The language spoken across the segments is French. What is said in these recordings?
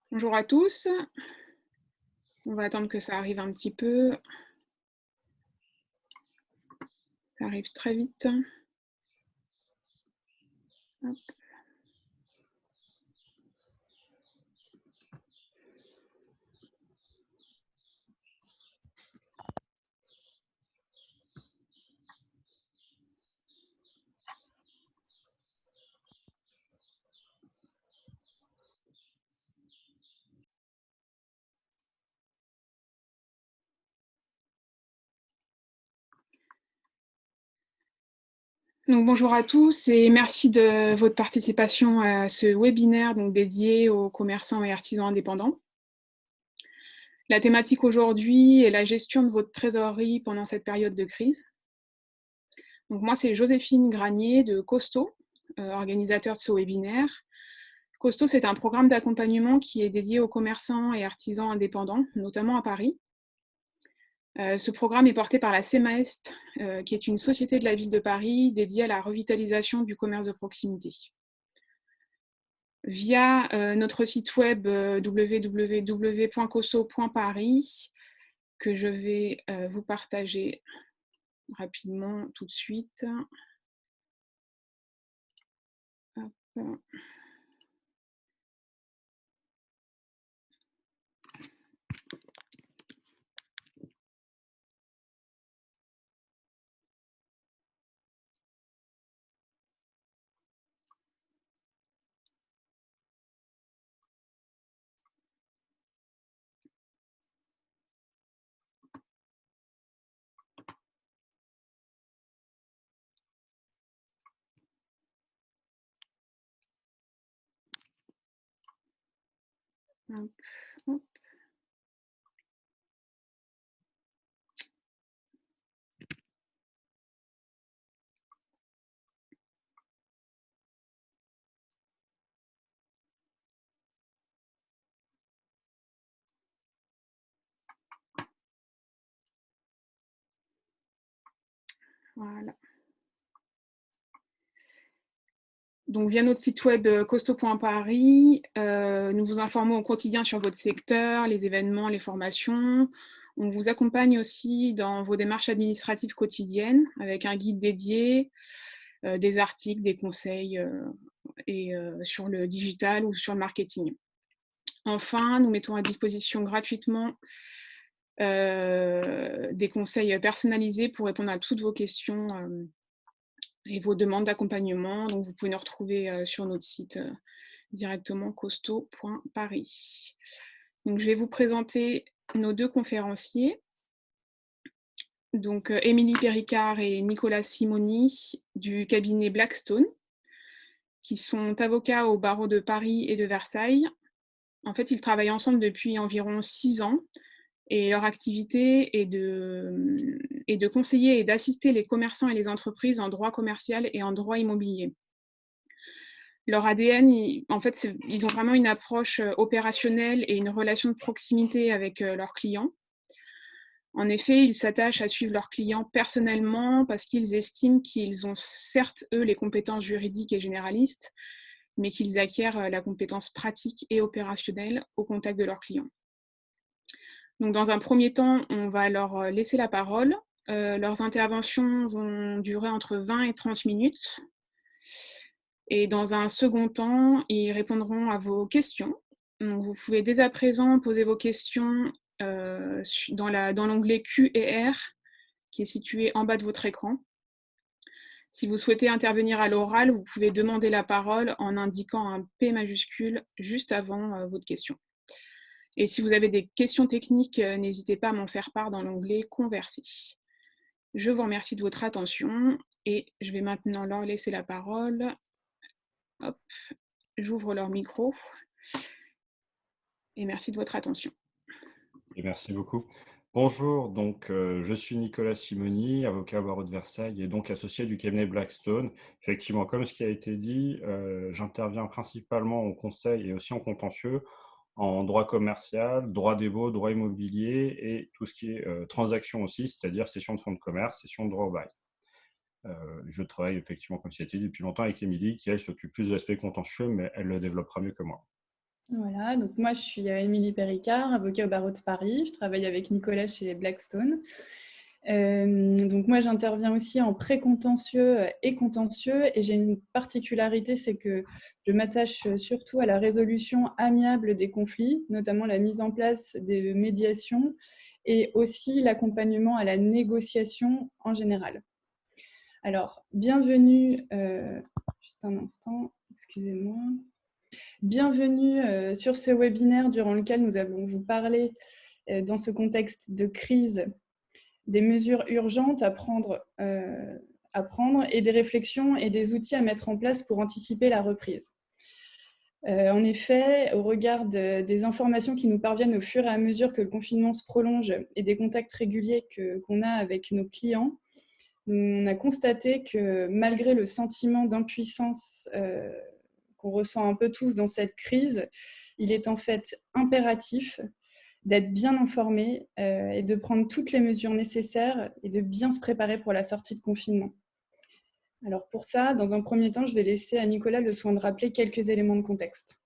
Bonjour à tous. On va attendre que ça arrive un petit peu. Ça arrive très vite. Hop. Donc bonjour à tous et merci de votre participation à ce webinaire donc dédié aux commerçants et artisans indépendants. La thématique aujourd'hui est la gestion de votre trésorerie pendant cette période de crise. Donc moi, c'est Joséphine Granier de Costo, organisateur de ce webinaire. Costo, c'est un programme d'accompagnement qui est dédié aux commerçants et artisans indépendants, notamment à Paris. Ce programme est porté par la CEMAEST, qui est une société de la ville de Paris dédiée à la revitalisation du commerce de proximité. Via notre site web www.coso.paris, que je vais vous partager rapidement tout de suite. Hop. Hop, hop. Voilà. Donc, via notre site web costo.paris, nous vous informons au quotidien sur votre secteur, les événements, les formations. On vous accompagne aussi dans vos démarches administratives quotidiennes avec un guide dédié, des articles, des conseils sur le digital ou sur le marketing. Enfin, nous mettons à disposition gratuitement des conseils personnalisés pour répondre à toutes vos questions et vos demandes d'accompagnement. Donc, vous pouvez nous retrouver sur notre site directement costo.paris. Donc, je vais vous présenter nos deux conférenciers. Donc, Émilie Péricard et Nicolas Simoni du cabinet Blackstone, qui sont avocats au barreau de Paris et de Versailles. En fait, ils travaillent ensemble depuis environ 6 ans et leur activité est de conseiller et d'assister les commerçants et les entreprises en droit commercial et en droit immobilier. Leur ADN, en fait, ils ont vraiment une approche opérationnelle et une relation de proximité avec leurs clients. En effet, ils s'attachent à suivre leurs clients personnellement parce qu'ils estiment qu'ils ont certes, eux, les compétences juridiques et généralistes, mais qu'ils acquièrent la compétence pratique et opérationnelle au contact de leurs clients. Donc, dans un premier temps, on va leur laisser la parole. Leurs interventions vont durer entre 20 et 30 minutes. Et dans un second temps, ils répondront à vos questions. Donc, vous pouvez dès à présent poser vos questions dans l'onglet Q et R qui est situé en bas de votre écran. Si vous souhaitez intervenir à l'oral, vous pouvez demander la parole en indiquant un P majuscule juste avant votre question. Et si vous avez des questions techniques, n'hésitez pas à m'en faire part dans l'onglet Converser. Je vous remercie de votre attention et je vais maintenant leur laisser la parole. Hop, j'ouvre leur micro et merci de votre attention. Et merci beaucoup. Bonjour, je suis Nicolas Simoni, avocat au barreau de Versailles et donc associé du cabinet Blackstone. Effectivement, comme ce qui a été dit, j'interviens principalement en conseil et aussi en contentieux, en droit commercial, droit des baux, droit immobilier et tout ce qui est transaction aussi, c'est-à-dire cession de fonds de commerce, cession de droit au bail. Je travaille effectivement, comme ça a été dit, depuis longtemps avec Émilie, qui elle s'occupe plus de l'aspect contentieux, mais elle le développera mieux que moi. Voilà, donc moi je suis Émilie Péricard, avocat au barreau de Paris. Je travaille avec Nicolas chez Blackstone. Donc moi j'interviens aussi en précontentieux et contentieux, et j'ai une particularité, c'est que je m'attache surtout à la résolution amiable des conflits, notamment la mise en place des médiations et aussi l'accompagnement à la négociation en général. Alors, bienvenue, juste un instant, excusez-moi. Bienvenue sur ce webinaire durant lequel nous allons vous parler, dans ce contexte de crise, des mesures urgentes à prendre et des réflexions et des outils à mettre en place pour anticiper la reprise. En effet, au regard des informations qui nous parviennent au fur et à mesure que le confinement se prolonge et des contacts réguliers qu'on a avec nos clients, on a constaté que malgré le sentiment d'impuissance qu'on ressent un peu tous dans cette crise, il est en fait impératif d'être bien informé et de prendre toutes les mesures nécessaires et de bien se préparer pour la sortie de confinement. Alors pour ça, dans un premier temps, je vais laisser à Nicolas le soin de rappeler quelques éléments de contexte.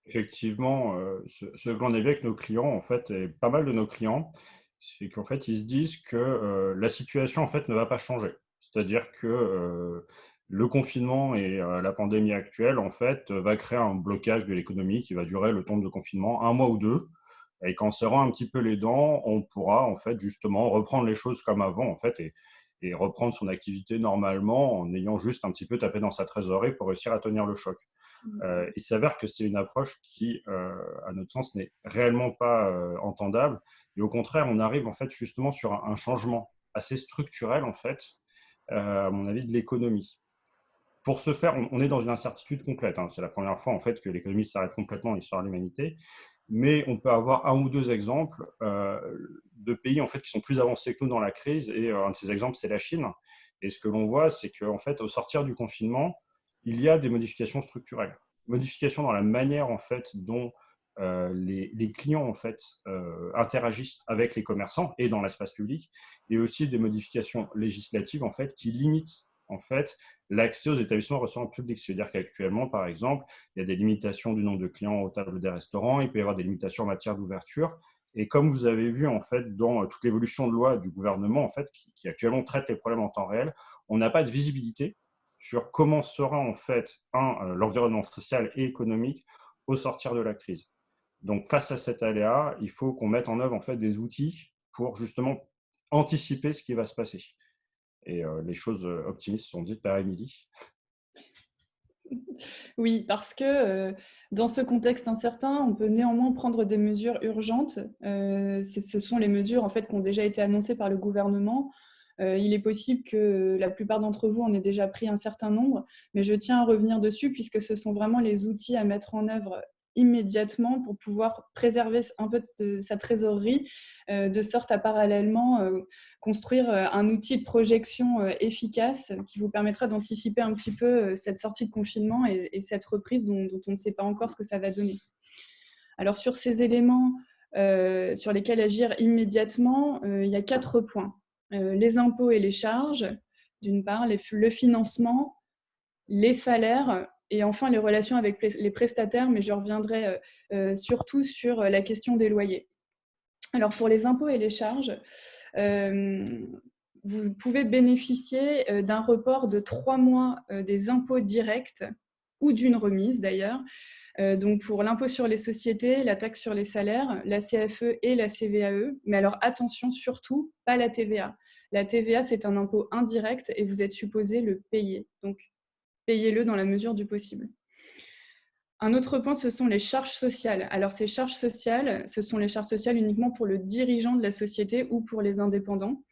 Effectivement, ce que l'on a vu avec nos clients, en fait, et pas mal de nos clients, c'est qu'en fait, ils se disent que, la situation, en fait, ne va pas changer. C'est-à-dire que, le confinement et la pandémie actuelle, en fait, va créer un blocage de l'économie qui va durer le temps de confinement, un mois ou 2, et qu'en serrant un petit peu les dents, on pourra, en fait, justement reprendre les choses comme avant, en fait, et reprendre son activité normalement en ayant juste un petit peu tapé dans sa trésorerie pour réussir à tenir le choc. Il s'avère que c'est une approche qui, à notre sens, n'est réellement pas entendable. Et au contraire, on arrive en fait justement sur un changement assez structurel, en fait, à mon avis, de l'économie. Pour ce faire, on est dans une incertitude complète, hein. C'est la première fois en fait que l'économie s'arrête complètement dans l'histoire de l'humanité. Mais on peut avoir un ou deux exemples de pays en fait qui sont plus avancés que nous dans la crise. Et un de ces exemples, c'est la Chine. Et ce que l'on voit, c'est qu'en fait, au sortir du confinement, il y a des modifications structurelles, modifications dans la manière en fait dont les clients en fait interagissent avec les commerçants et dans l'espace public, et aussi des modifications législatives en fait qui limitent en fait l'accès aux établissements recevant le public. C'est-à-dire qu'actuellement, par exemple, il y a des limitations du nombre de clients aux tables des restaurants, il peut y avoir des limitations en matière d'ouverture. Et comme vous avez vu en fait dans toute l'évolution de loi du gouvernement en fait qui actuellement traite les problèmes en temps réel, on n'a pas de visibilité sur comment sera en fait l'environnement social et économique au sortir de la crise. Donc face à cet aléa, il faut qu'on mette en œuvre en fait des outils pour justement anticiper ce qui va se passer. Et les choses optimistes sont dites par Émilie. Oui, parce que dans ce contexte incertain, on peut néanmoins prendre des mesures urgentes. Ce sont les mesures en fait, qui ont déjà été annoncées par le gouvernement. Il est possible que la plupart d'entre vous en aient déjà pris un certain nombre, mais je tiens à revenir dessus puisque ce sont vraiment les outils à mettre en œuvre immédiatement pour pouvoir préserver un peu de sa trésorerie, de sorte à parallèlement construire un outil de projection efficace qui vous permettra d'anticiper un petit peu cette sortie de confinement et cette reprise dont on ne sait pas encore ce que ça va donner. Alors sur ces éléments sur lesquels agir immédiatement, il y a 4 points. Les impôts et les charges, d'une part, le financement, les salaires et enfin les relations avec les prestataires, mais je reviendrai surtout sur la question des loyers. Alors pour les impôts et les charges, vous pouvez bénéficier d'un report de 3 mois des impôts directs ou d'une remise d'ailleurs. Donc pour l'impôt sur les sociétés, la taxe sur les salaires, la CFE et la CVAE. Mais alors attention, surtout, pas la TVA. La TVA, c'est un impôt indirect et vous êtes supposé le payer. Donc payez-le dans la mesure du possible. Un autre point, ce sont les charges sociales. Alors, ces charges sociales, ce sont les charges sociales uniquement pour le dirigeant de la société ou pour les indépendants.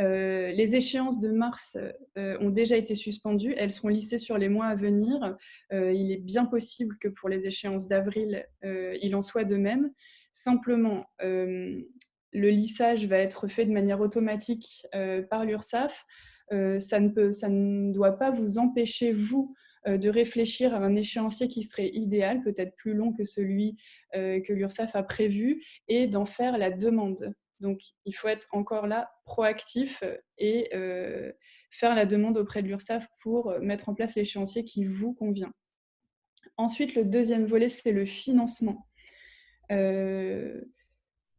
Les échéances de mars ont déjà été suspendues. Elles seront lissées sur les mois à venir. Il est bien possible que pour les échéances d'avril, il en soit de même. Simplement, le lissage va être fait de manière automatique par l'URSSAF. Ça ne doit pas vous empêcher, vous, de réfléchir à un échéancier qui serait idéal, peut-être plus long que celui que l'URSSAF a prévu, et d'en faire la demande. Donc, il faut être encore là proactif et faire la demande auprès de l'URSSAF pour mettre en place l'échéancier qui vous convient. Ensuite, le deuxième volet, c'est le financement.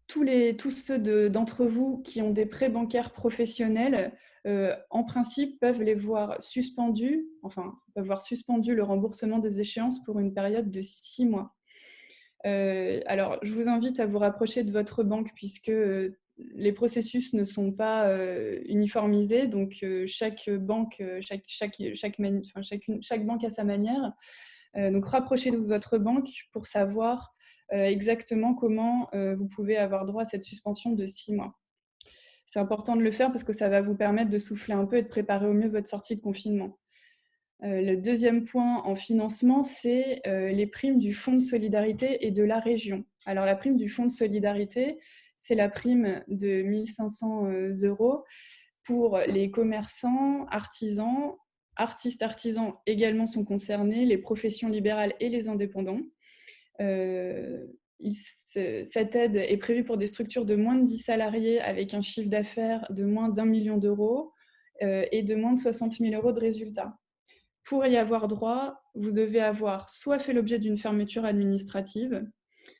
Tous ceux d'entre vous qui ont des prêts bancaires professionnels, en principe, peuvent voir suspendu le remboursement des échéances pour une période de 6 mois. Alors, je vous invite à vous rapprocher de votre banque puisque les processus ne sont pas uniformisés, donc chaque banque a sa manière. Donc, rapprochez-vous de votre banque pour savoir exactement comment vous pouvez avoir droit à cette suspension de 6 mois. C'est important de le faire parce que ça va vous permettre de souffler un peu et de préparer au mieux votre sortie de confinement. Le deuxième point en financement, c'est les primes du Fonds de solidarité et de la région. Alors, la prime du Fonds de solidarité, c'est la prime de 1 500 € pour les commerçants, artisans, artistes artisans également sont concernés, les professions libérales et les indépendants. Cette aide est prévue pour des structures de moins de 10 salariés avec un chiffre d'affaires de moins d'1 million d'euros et de moins de 60 000 € de résultats. Pour y avoir droit, vous devez avoir soit fait l'objet d'une fermeture administrative,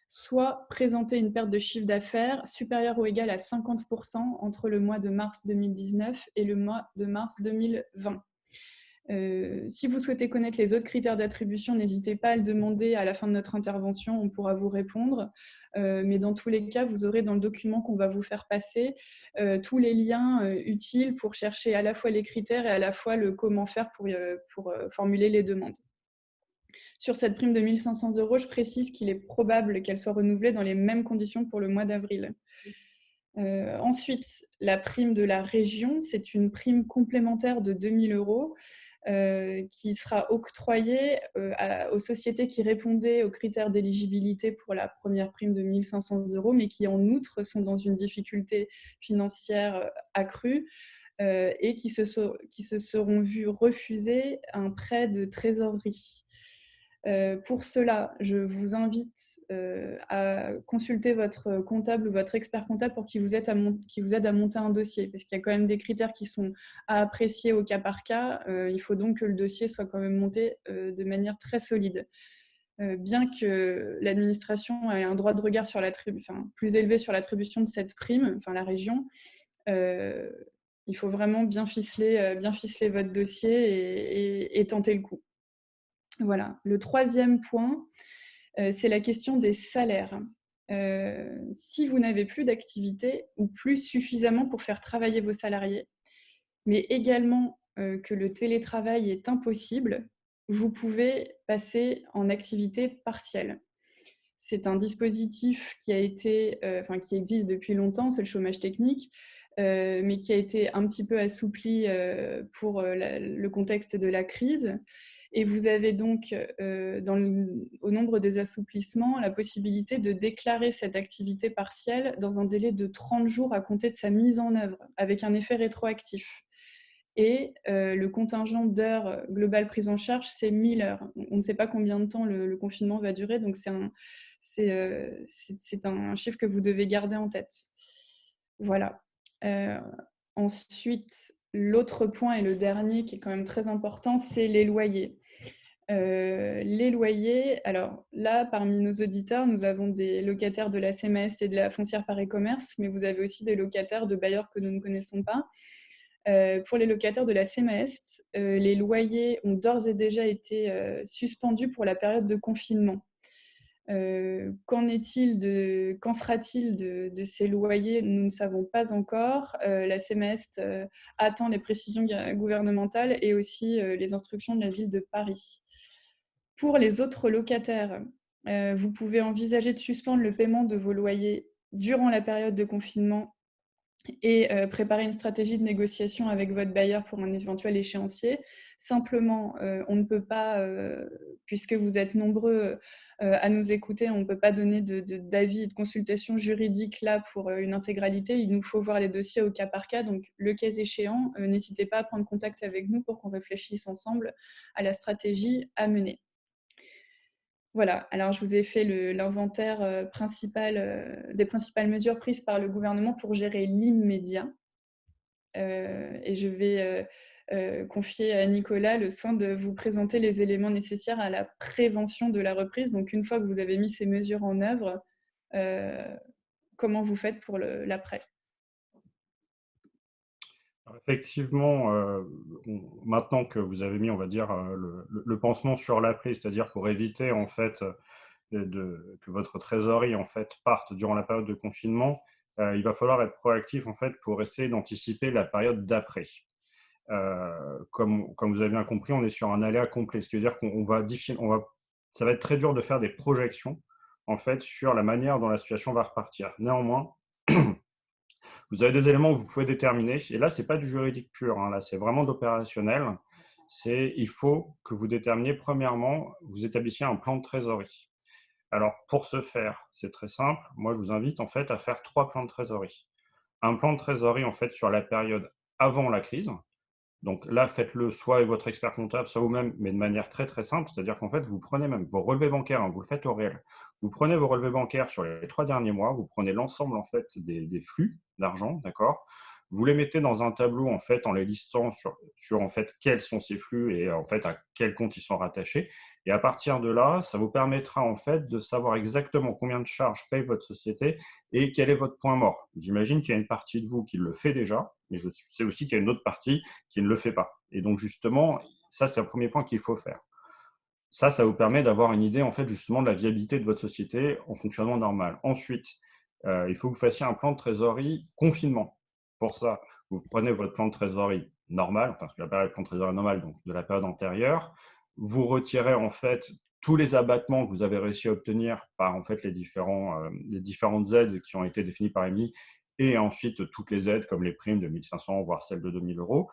soit présenter une perte de chiffre d'affaires supérieure ou égale à 50% entre le mois de mars 2019 et le mois de mars 2020. Si vous souhaitez connaître les autres critères d'attribution, n'hésitez pas à le demander à la fin de notre intervention, on pourra vous répondre. Mais dans tous les cas, vous aurez dans le document qu'on va vous faire passer tous les liens utiles pour chercher à la fois les critères et à la fois le comment faire pour formuler les demandes. Sur cette prime de 1 500 €, je précise qu'il est probable qu'elle soit renouvelée dans les mêmes conditions pour le mois d'avril. Ensuite, la prime de la région, c'est une prime complémentaire de 2 000 € qui sera octroyée aux sociétés qui répondaient aux critères d'éligibilité pour la première prime de 1 500 €, mais qui en outre sont dans une difficulté financière accrue et qui se seront vus refuser un prêt de trésorerie. Pour cela, je vous invite à consulter votre comptable ou votre expert comptable pour qu'il vous aide à monter un dossier, parce qu'il y a quand même des critères qui sont à apprécier au cas par cas. Il faut donc que le dossier soit quand même monté de manière très solide. Bien que l'administration ait un droit de regard plus élevé sur l'attribution de cette prime, la région, il faut vraiment bien ficeler votre dossier et tenter le coup. Voilà. Le troisième point, c'est la question des salaires. Si vous n'avez plus d'activité ou plus suffisamment pour faire travailler vos salariés, mais également que le télétravail est impossible, vous pouvez passer en activité partielle. C'est un dispositif qui existe depuis longtemps, c'est le chômage technique, mais qui a été un petit peu assoupli pour le contexte de la crise. Et vous avez donc, au nombre des assouplissements, la possibilité de déclarer cette activité partielle dans un délai de 30 jours à compter de sa mise en œuvre, avec un effet rétroactif. Et le contingent d'heures globales prises en charge, c'est 1 000 heures. On ne sait pas combien de temps le confinement va durer, donc c'est un chiffre que vous devez garder en tête. Voilà. Ensuite, l'autre point et le dernier qui est quand même très important, c'est les loyers. Les loyers, alors là, parmi nos auditeurs, nous avons des locataires de la CMS et de la foncière Paris Commerce, mais vous avez aussi des locataires de bailleurs que nous ne connaissons pas. Pour les locataires de la CMS, les loyers ont d'ores et déjà été suspendus pour la période de confinement. Qu'en sera-t-il de ces loyers? Nous ne savons pas encore. La CMS attend les précisions gouvernementales et aussi les instructions de la ville de Paris. Pour les autres locataires, vous pouvez envisager de suspendre le paiement de vos loyers durant la période de confinement et préparer une stratégie de négociation avec votre bailleur pour un éventuel échéancier. Simplement, on ne peut pas, puisque vous êtes nombreux à nous écouter, on ne peut pas donner d'avis et de consultation juridique là pour une intégralité. Il nous faut voir les dossiers au cas par cas. Donc, le cas échéant, n'hésitez pas à prendre contact avec nous pour qu'on réfléchisse ensemble à la stratégie à mener. Voilà, alors je vous ai fait l'inventaire des principales mesures prises par le gouvernement pour gérer l'immédiat. Et je vais confié à Nicolas le soin de vous présenter les éléments nécessaires à la prévention de la reprise. Donc une fois que vous avez mis ces mesures en œuvre, comment vous faites pour l'après? Alors effectivement, maintenant que vous avez mis, on va dire, le pansement sur la plaie, c'est-à-dire pour éviter en fait, que votre trésorerie en fait parte durant la période de confinement, il va falloir être proactif en fait pour essayer d'anticiper la période d'après. Comme vous avez bien compris, on est sur un aléa complet, ce qui veut dire ça va être très dur de faire des projections en fait sur la manière dont la situation va repartir. Néanmoins, vous avez des éléments que vous pouvez déterminer. Et là, ce n'est pas du juridique pur, hein, là, c'est vraiment d'opérationnel. Il faut que vous déterminiez, premièrement, vous établissiez un plan de trésorerie. Alors, pour ce faire, c'est très simple. Moi, je vous invite en fait à faire 3 plans de trésorerie. Un plan de trésorerie en fait sur la période avant la crise. Donc là, faites-le soit avec votre expert comptable, soit vous-même, mais de manière très très simple. C'est-à-dire qu'en fait, vous prenez même vos relevés bancaires, hein, vous le faites au réel. Vous prenez vos relevés bancaires sur les 3 derniers mois, vous prenez l'ensemble en fait des flux d'argent, d'accord? Vous les mettez dans un tableau en fait en les listant sur en fait quels sont ces flux et en fait à quel compte ils sont rattachés. Et à partir de là, ça vous permettra en fait de savoir exactement combien de charges paye votre société et quel est votre point mort. J'imagine qu'il y a une partie de vous qui le fait déjà, mais je sais aussi qu'il y a une autre partie qui ne le fait pas. Et donc justement, ça c'est un premier point qu'il faut faire. Ça vous permet d'avoir une idée en fait justement de la viabilité de votre société en fonctionnement normal. Ensuite, il faut que vous fassiez un plan de trésorerie confinement. Pour ça, vous prenez votre plan de trésorerie normal, enfin ce que j'appelle le plan de trésorerie normal, donc de la période antérieure. Vous retirez en fait tous les abattements que vous avez réussi à obtenir par en fait les différentes aides qui ont été définies par EMI et ensuite toutes les aides comme les primes de 1 500 voire celles de 2 000 euros.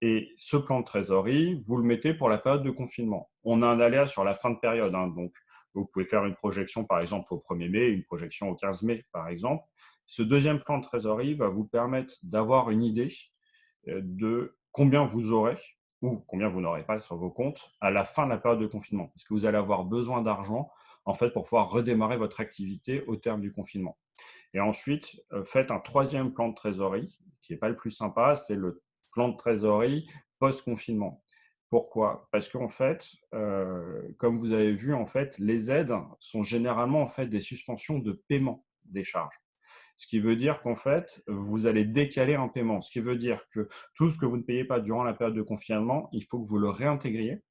Et ce plan de trésorerie, vous le mettez pour la période de confinement. On a un aléa sur la fin de période, hein, donc vous pouvez faire une projection par exemple au 1er mai, une projection au 15 mai par exemple. Ce deuxième plan de trésorerie va vous permettre d'avoir une idée de combien vous aurez ou combien vous n'aurez pas sur vos comptes à la fin de la période de confinement. Parce que vous allez avoir besoin d'argent en fait pour pouvoir redémarrer votre activité au terme du confinement. Et ensuite, faites un troisième plan de trésorerie, qui n'est pas le plus sympa, c'est le plan de trésorerie post-confinement. Pourquoi? Parce qu'en fait, comme vous avez vu, en fait, les aides sont généralement en fait des suspensions de paiement des charges. Ce qui veut dire qu'en fait, vous allez décaler un paiement. Ce qui veut dire que tout ce que vous ne payez pas durant la période de confinement, il faut que vous le réintégriez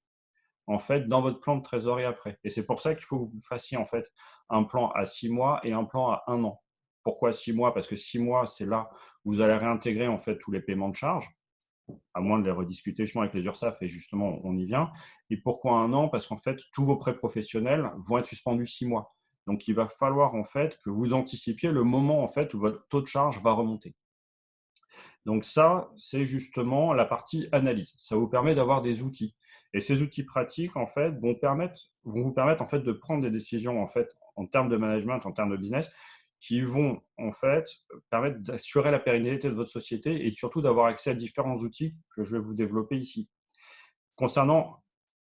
en fait dans votre plan de trésorerie après. Et c'est pour ça qu'il faut que vous fassiez en fait un plan à 6 mois et un plan à 1 an. Pourquoi 6 mois? Parce que 6 mois, c'est là où vous allez réintégrer en fait tous les paiements de charges, à moins de les rediscuter justement avec les URSSAF et justement on y vient. Et pourquoi 1 an? Parce qu'en fait, tous vos prêts professionnels vont être suspendus 6 mois. Donc il va falloir en fait que vous anticipiez le moment en fait où votre taux de charge va remonter. Donc ça, c'est justement la partie analyse. Ça vous permet d'avoir des outils. Et ces outils pratiques, en fait, vont vous permettre en fait, de prendre des décisions en fait, en termes de management, en termes de business, qui vont en fait permettre d'assurer la pérennité de votre société et surtout d'avoir accès à différents outils que je vais vous développer ici. Concernant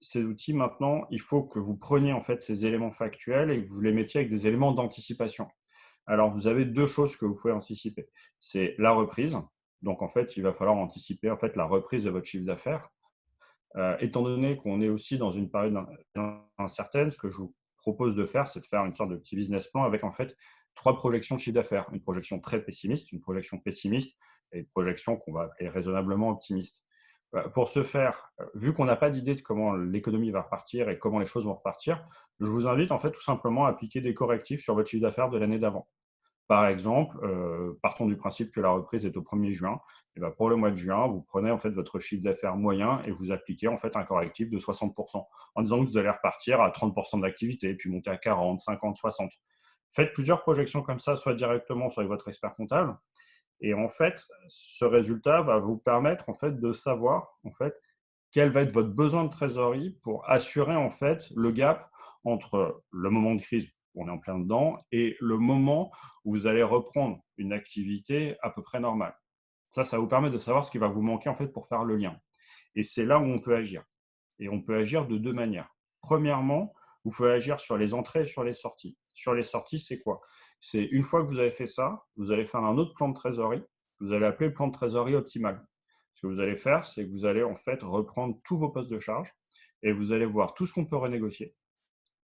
ces outils, maintenant, il faut que vous preniez en fait ces éléments factuels et que vous les mettiez avec des éléments d'anticipation. Alors, vous avez 2 choses que vous pouvez anticiper. C'est la reprise. Donc, en fait, il va falloir anticiper en fait la reprise de votre chiffre d'affaires. Étant donné qu'on est aussi dans une période incertaine, ce que je vous propose de faire, c'est de faire une sorte de petit business plan avec en fait 3 projections de chiffre d'affaires. Une projection très pessimiste, une projection pessimiste et une projection qu'on va appeler raisonnablement optimiste. Pour ce faire, vu qu'on n'a pas d'idée de comment l'économie va repartir et comment les choses vont repartir, je vous invite en fait tout simplement à appliquer des correctifs sur votre chiffre d'affaires de l'année d'avant. Par exemple, partons du principe que la reprise est au 1er juin. Et ben pour le mois de juin, vous prenez en fait votre chiffre d'affaires moyen et vous appliquez en fait un correctif de 60 en disant que vous allez repartir à 30 d'activité, puis monter à 40, 50, 60. Faites plusieurs projections comme ça, soit directement, soit avec votre expert comptable. Et en fait, ce résultat va vous permettre en fait de savoir en fait quel va être votre besoin de trésorerie pour assurer en fait le gap entre le moment de crise où on est en plein dedans et le moment où vous allez reprendre une activité à peu près normale. Ça vous permet de savoir ce qui va vous manquer en fait pour faire le lien. Et c'est là où on peut agir. Et on peut agir de 2 manières. Premièrement, vous pouvez agir sur les entrées et sur les sorties. Sur les sorties, c'est quoi? C'est une fois que vous avez fait ça, vous allez faire un autre plan de trésorerie. Vous allez appeler le plan de trésorerie optimal. Ce que vous allez faire, c'est que vous allez en fait reprendre tous vos postes de charge et vous allez voir tout ce qu'on peut renégocier,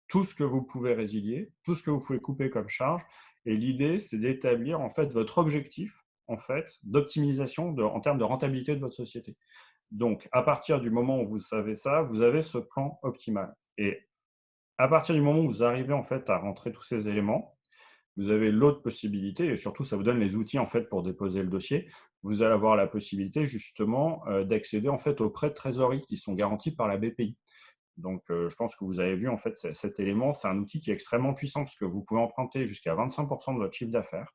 tout ce que vous pouvez résilier, tout ce que vous pouvez couper comme charge. Et l'idée, c'est d'établir en fait votre objectif en fait d'optimisation en termes de rentabilité de votre société. Donc, à partir du moment où vous savez ça, vous avez ce plan optimal. Et à partir du moment où vous arrivez en fait à rentrer tous ces éléments, vous avez l'autre possibilité, et surtout ça vous donne les outils en fait pour déposer le dossier. Vous allez avoir la possibilité justement d'accéder en fait aux prêts de trésorerie qui sont garantis par la BPI. Donc, je pense que vous avez vu en fait cet élément, c'est un outil qui est extrêmement puissant parce que vous pouvez emprunter jusqu'à 25% de votre chiffre d'affaires.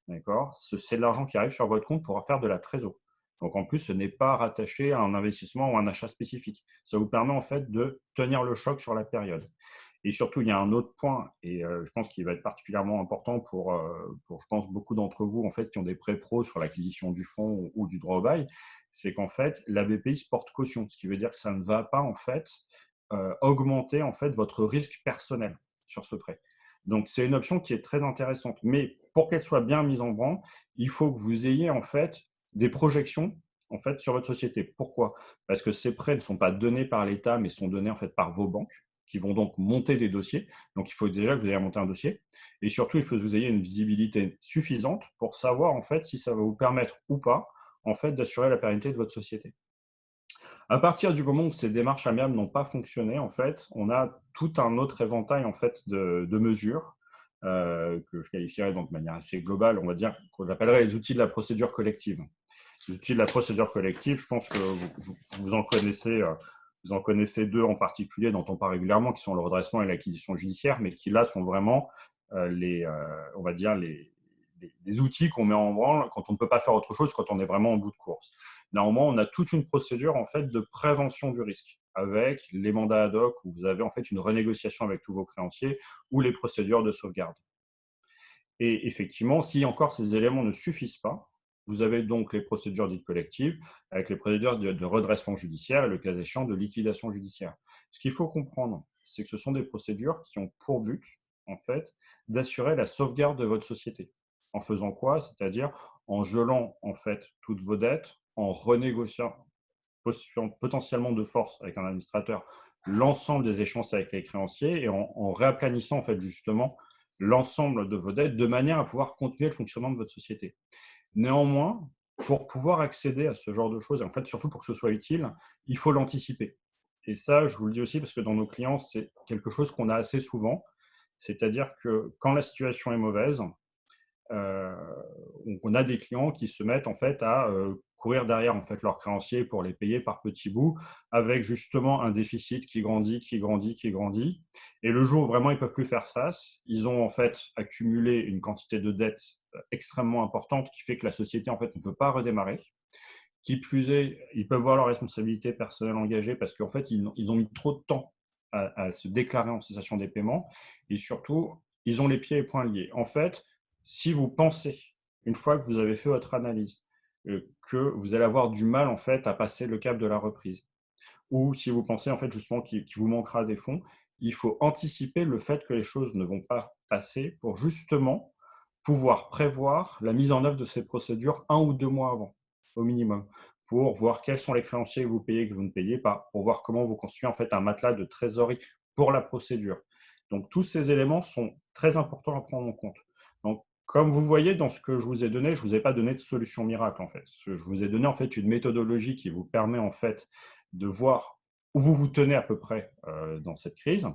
D'accord? C'est de l'argent qui arrive sur votre compte pour faire de la trésor. Donc en plus, ce n'est pas rattaché à un investissement ou un achat spécifique. Ça vous permet en fait de tenir le choc sur la période. Et surtout, il y a un autre point, et je pense qu'il va être particulièrement important pour je pense, beaucoup d'entre vous en fait, qui ont des prêts pro sur l'acquisition du fonds ou du droit au bail, c'est qu'en fait, la BPI se porte caution, ce qui veut dire que ça ne va pas en fait augmenter en fait votre risque personnel sur ce prêt. Donc c'est une option qui est très intéressante, mais pour qu'elle soit bien mise en branle, il faut que vous ayez en fait des projections en fait sur votre société. Pourquoi? Parce que ces prêts ne sont pas donnés par l'État, mais sont donnés en fait par vos banques, qui vont donc monter des dossiers. Donc il faut déjà que vous ayez monté un dossier, et surtout il faut que vous ayez une visibilité suffisante pour savoir en fait si ça va vous permettre ou pas en fait d'assurer la pérennité de votre société. À partir du moment où ces démarches amiables n'ont pas fonctionné, en fait, on a tout un autre éventail en fait de mesures que je qualifierais donc de manière assez globale, on va dire, qu'on appellerait les outils de la procédure collective. Les outils de la procédure collective, je pense que vous en connaissez deux en particulier dont on parle régulièrement, qui sont le redressement et l'acquisition judiciaire, mais qui là sont vraiment on va dire les outils qu'on met en branle quand on ne peut pas faire autre chose, quand on est vraiment en bout de course. Néanmoins, on a toute une procédure en fait de prévention du risque avec les mandats ad hoc où vous avez en fait une renégociation avec tous vos créanciers ou les procédures de sauvegarde. Et effectivement, si encore ces éléments ne suffisent pas, vous avez donc les procédures dites collectives avec les procédures de redressement judiciaire et le cas échéant de liquidation judiciaire. Ce qu'il faut comprendre, c'est que ce sont des procédures qui ont pour but en fait d'assurer la sauvegarde de votre société. En faisant quoi? C'est-à-dire en gelant en fait toutes vos dettes, en renégociant potentiellement de force avec un administrateur l'ensemble des échéances avec les créanciers et en réaplanissant en fait justement l'ensemble de vos dettes de manière à pouvoir continuer le fonctionnement de votre société. Néanmoins, pour pouvoir accéder à ce genre de choses, et en fait surtout pour que ce soit utile, il faut l'anticiper. Et ça, je vous le dis aussi parce que dans nos clients, c'est quelque chose qu'on a assez souvent. C'est-à-dire que quand la situation est mauvaise, euh, on a des clients qui se mettent en fait à courir derrière en fait leurs créanciers pour les payer par petits bouts, avec justement un déficit qui grandit, qui grandit, qui grandit. Et le jour où vraiment ils peuvent plus faire face, ils ont en fait accumulé une quantité de dettes extrêmement importante qui fait que la société en fait ne peut pas redémarrer. Qui plus est, ils peuvent voir leur responsabilité personnelle engagée parce qu'en fait ils ont mis trop de temps à se déclarer en cessation des paiements et surtout ils ont les pieds et poings liés. En fait, si vous pensez, une fois que vous avez fait votre analyse, que vous allez avoir du mal en fait à passer le cap de la reprise, ou si vous pensez en fait justement qu'il vous manquera des fonds, il faut anticiper le fait que les choses ne vont pas passer pour justement pouvoir prévoir la mise en œuvre de ces procédures 1 ou 2 mois avant, au minimum, pour voir quels sont les créanciers que vous payez et que vous ne payez pas, pour voir comment vous construisez en fait un matelas de trésorerie pour la procédure. Donc tous ces éléments sont très importants à prendre en compte. Donc comme vous voyez dans ce que je vous ai donné, je ne vous ai pas donné de solution miracle en fait. Je vous ai donné en fait une méthodologie qui vous permet en fait de voir où vous vous tenez à peu près dans cette crise,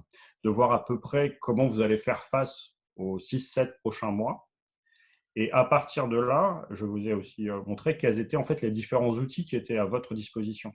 de voir à peu près comment vous allez faire face aux 6-7 prochains mois. Et à partir de là, je vous ai aussi montré quels étaient en fait les différents outils qui étaient à votre disposition.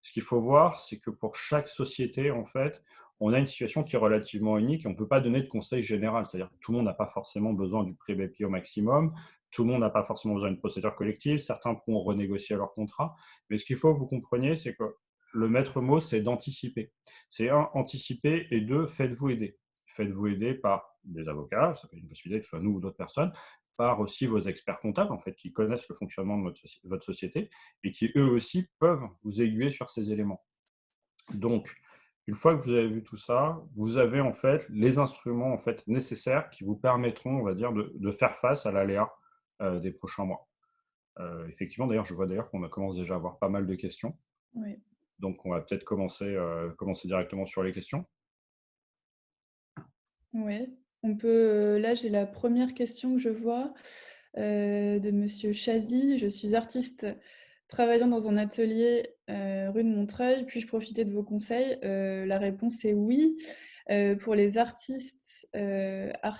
Ce qu'il faut voir, c'est que pour chaque société, en fait, on a une situation qui est relativement unique et on ne peut pas donner de conseil général. C'est-à-dire que tout le monde n'a pas forcément besoin du prix BPI au maximum, tout le monde n'a pas forcément besoin d'une procédure collective, certains pourront renégocier leur contrat. Mais ce qu'il faut que vous compreniez, c'est que le maître mot, c'est d'anticiper. C'est un, anticiper et deux, faites-vous aider. Faites-vous aider par des avocats, ça peut être une possibilité que ce soit nous ou d'autres personnes, par aussi vos experts comptables, en fait, qui connaissent le fonctionnement de votre société et qui, eux aussi, peuvent vous aiguiller sur ces éléments. Donc, une fois que vous avez vu tout ça, vous avez en fait les instruments en fait, nécessaires qui vous permettront, on va dire, de faire face à l'aléa des prochains mois. Effectivement, d'ailleurs, je vois d'ailleurs qu'on commence déjà à avoir pas mal de questions. Oui. Donc on va peut-être commencer directement sur les questions. Ouais, on peut, là, j'ai la première question que je vois, de monsieur Chazy: «Je suis artiste travaillant dans un atelier, rue de Montreuil. Puis-je profiter de vos conseils?» La réponse est oui. Pour les artistes, en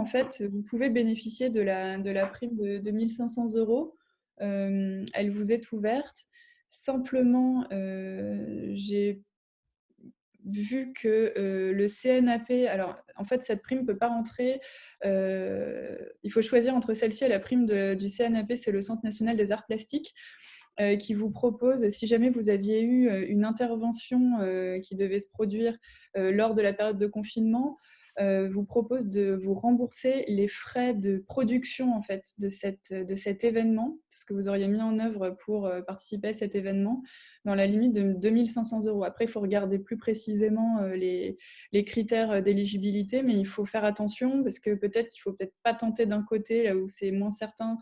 fait, vous pouvez bénéficier de la prime de 1 500 €. Elle vous est ouverte. Simplement, j'ai vu que, le CNAP, alors, en fait, cette prime peut pas rentrer, il faut choisir entre celle-ci et la prime du CNAP, c'est le Centre national des arts plastiques, qui vous propose, si jamais vous aviez eu, une intervention, qui devait se produire, lors de la période de confinement, vous propose de vous rembourser les frais de production, en fait, de cet événement, ce que vous auriez mis en œuvre pour, participer à cet événement, dans la limite de 2 500 €. Après, il faut regarder plus précisément, les critères, d'éligibilité, mais il faut faire attention parce que peut-être qu'il faut peut-être pas tenter d'un côté, là où c'est moins certain,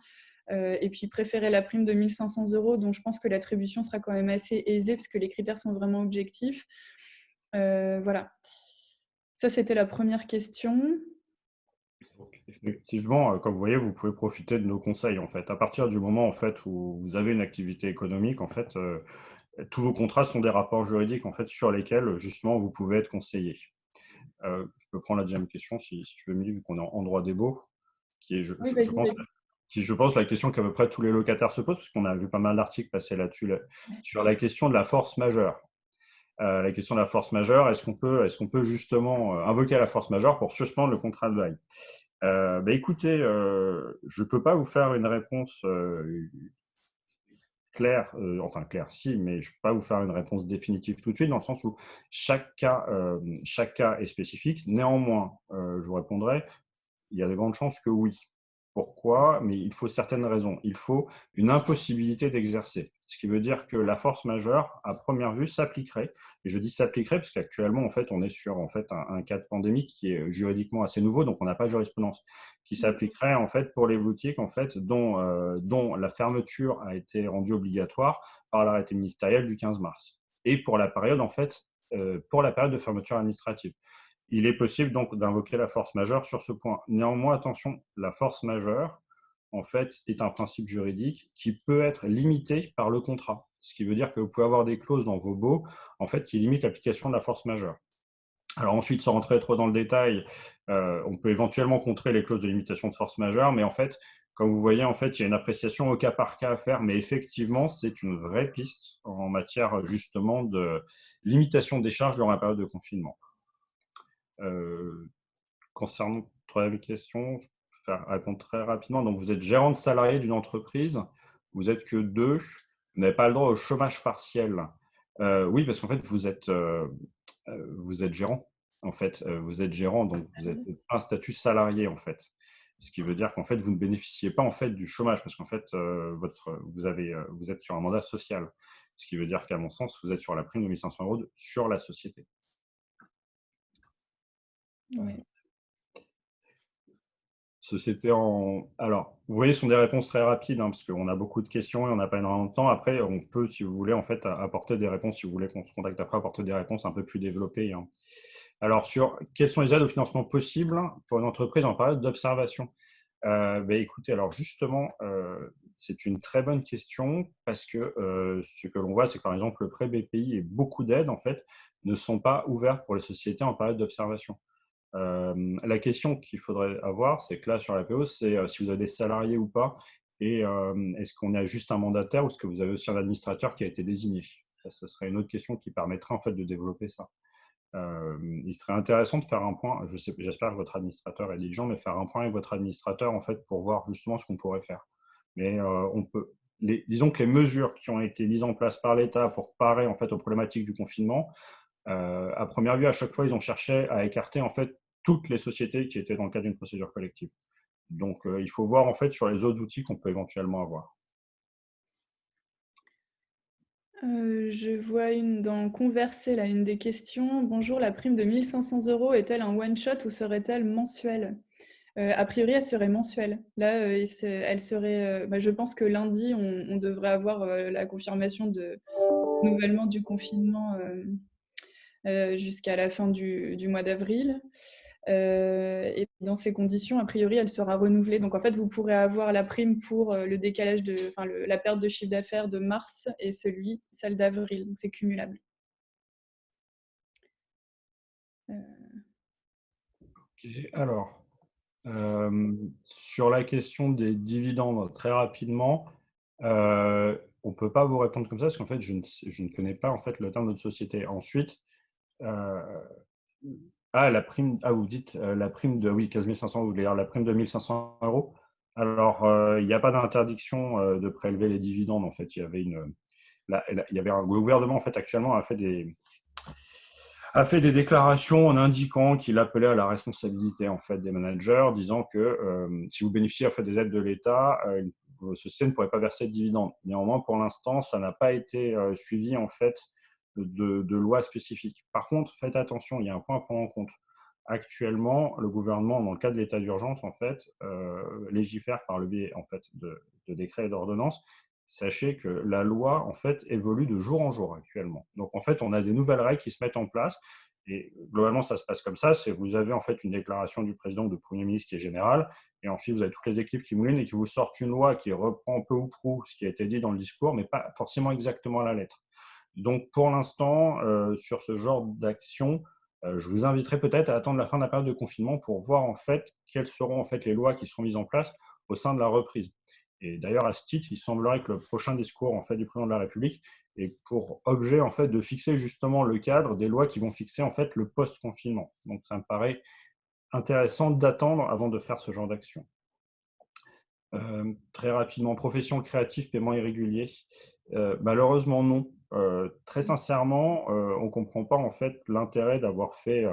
et puis préférer la prime de 1 500 € dont je pense que l'attribution sera quand même assez aisée parce que les critères sont vraiment objectifs. Voilà. Ça, c'était la première question. Donc effectivement, comme vous voyez, vous pouvez profiter de nos conseils, en fait. À partir du moment, en fait, où vous avez une activité économique, en fait, tous vos contrats sont des rapports juridiques, en fait, sur lesquels, justement, vous pouvez être conseillé. Je peux prendre la deuxième question si tu veux, Émilie, vu qu'on est en droit des baux, qui est, Oui, vas-y, vas-y. je pense, la question qu'à peu près tous les locataires se posent, parce qu'on a vu pas mal d'articles passer là-dessus, sur la question de la force majeure. La question de la force majeure, est-ce qu'on peut justement invoquer la force majeure pour suspendre le contrat de bail? Écoutez, je ne peux pas vous faire une réponse claire, enfin claire, si, mais je ne peux pas vous faire une réponse définitive tout de suite, dans le sens où chaque cas est spécifique. Néanmoins, je vous répondrai, il y a de grandes chances que oui. Pourquoi? Mais il faut certaines raisons. Il faut une impossibilité d'exercer. Ce qui veut dire que la force majeure, à première vue, s'appliquerait. Et je dis s'appliquerait parce qu'actuellement, en fait, on est sur un cas de pandémie qui est juridiquement assez nouveau, donc on n'a pas de jurisprudence, qui s'appliquerait en fait pour les boutiques en fait dont la fermeture a été rendue obligatoire par l'arrêté ministériel du 15 mars. Et pour la période en fait, pour la période de fermeture administrative. Il est possible donc d'invoquer la force majeure sur ce point. Néanmoins, attention, la force majeure, en fait, est un principe juridique qui peut être limité par le contrat. Ce qui veut dire que vous pouvez avoir des clauses dans vos baux, en fait, qui limitent l'application de la force majeure. Alors ensuite, sans rentrer trop dans le détail, on peut éventuellement contrer les clauses de limitation de force majeure, mais en fait, comme vous voyez, en fait, il y a une appréciation au cas par cas à faire, mais effectivement, c'est une vraie piste en matière justement de limitation des charges durant la période de confinement. Euh, Concernant la troisième question, je vais répondre très rapidement. Donc, vous êtes gérant de salarié d'une entreprise, vous n'êtes que deux, vous n'avez pas le droit au chômage partiel. Oui, parce qu'en fait, vous êtes gérant. En fait, vous êtes gérant, donc vous êtes pas un statut salarié, en fait. Ce qui veut dire qu'en fait, vous ne bénéficiez pas en fait du chômage, parce qu'en fait, vous êtes sur un mandat social. Ce qui veut dire qu'à mon sens, vous êtes sur la prime de 1 500 € sur la société. Ouais. Société en alors, vous voyez, ce sont des réponses très rapides, parce qu'on a beaucoup de questions et on n'a pas énormément de temps. Après, on peut, si vous voulez, en fait, apporter des réponses, si vous voulez qu'on se contacte après, apporter des réponses un peu plus développées. Alors, sur quelles sont les aides au financement possibles pour une entreprise en période d'observation? Écoutez, alors justement, c'est une très bonne question parce que, ce que l'on voit, c'est que, par exemple, le prêt BPI et beaucoup d'aides, en fait, ne sont pas ouvertes pour les sociétés en période d'observation. La question qu'il faudrait avoir, c'est que là, sur l'APO, c'est si vous avez des salariés ou pas, et est-ce qu'on a juste un mandataire ou est-ce que vous avez aussi un administrateur qui a été désigné? Ça, ce serait une autre question qui permettrait en fait de développer ça. Il serait intéressant de faire un point, j'espère que votre administrateur est diligent, mais faire un point avec votre administrateur en fait pour voir justement ce qu'on pourrait faire. Mais disons que les mesures qui ont été mises en place par l'État pour parer en fait aux problématiques du confinement, à première vue, à chaque fois, ils ont cherché à écarter en fait toutes les sociétés qui étaient dans le cadre d'une procédure collective. Donc, il faut voir en fait sur les autres outils qu'on peut éventuellement avoir. Je vois dans Converser, là, une des questions: «Bonjour, la prime de 1 500 € est-elle un one shot ou serait-elle mensuelle?» A priori, elle serait mensuelle. Là, elle serait, je pense que lundi, on devrait avoir la confirmation de renouvellement du confinement jusqu'à la fin du mois d'avril. Et dans ces conditions, a priori, elle sera renouvelée. Donc, en fait, vous pourrez avoir la prime pour le décalage la perte de chiffre d'affaires de mars et celle d'avril. Donc, c'est cumulable. Ok. Alors, sur la question des dividendes, très rapidement, on ne peut pas vous répondre comme ça parce qu'en fait, je ne connais pas en fait le terme de notre société. Ensuite, euh, la prime, vous dites la prime de, oui, 15 500, vous voulez dire la prime de 1 500 euros. Alors, il n'y a pas d'interdiction de prélever les dividendes. En fait, il y avait un le gouvernement en fait actuellement a fait des déclarations en indiquant qu'il appelait à la responsabilité en fait des managers, disant que si vous bénéficiez en fait des aides de l'État, ce système ne pourrait pas verser de dividendes. Néanmoins, pour l'instant, ça n'a pas été suivi en fait de loi spécifique. Par contre, faites attention, il y a un point à prendre en compte. Actuellement, le gouvernement, dans le cadre de l'état d'urgence, en fait, légifère par le biais en fait de décrets et d'ordonnances. Sachez que la loi, en fait, évolue de jour en jour actuellement. Donc, en fait, on a des nouvelles règles qui se mettent en place. Et globalement, ça se passe comme ça. C'est vous avez en fait une déclaration du président ou du Premier ministre qui est générale. Et ensuite, vous avez toutes les équipes qui moulinent et qui vous sortent une loi qui reprend peu ou prou ce qui a été dit dans le discours, mais pas forcément exactement à la lettre. Donc, pour l'instant, sur ce genre d'action, je vous inviterai peut-être à attendre la fin de la période de confinement pour voir en fait quelles seront en fait les lois qui seront mises en place au sein de la reprise. Et d'ailleurs, à ce titre, il semblerait que le prochain discours en fait du président de la République ait pour objet en fait de fixer justement le cadre des lois qui vont fixer en fait le post-confinement. Donc, ça me paraît intéressant d'attendre avant de faire ce genre d'action. Très rapidement, profession créative, paiement irrégulier. Malheureusement, non. Très sincèrement, on ne comprend pas en fait l'intérêt d'avoir fait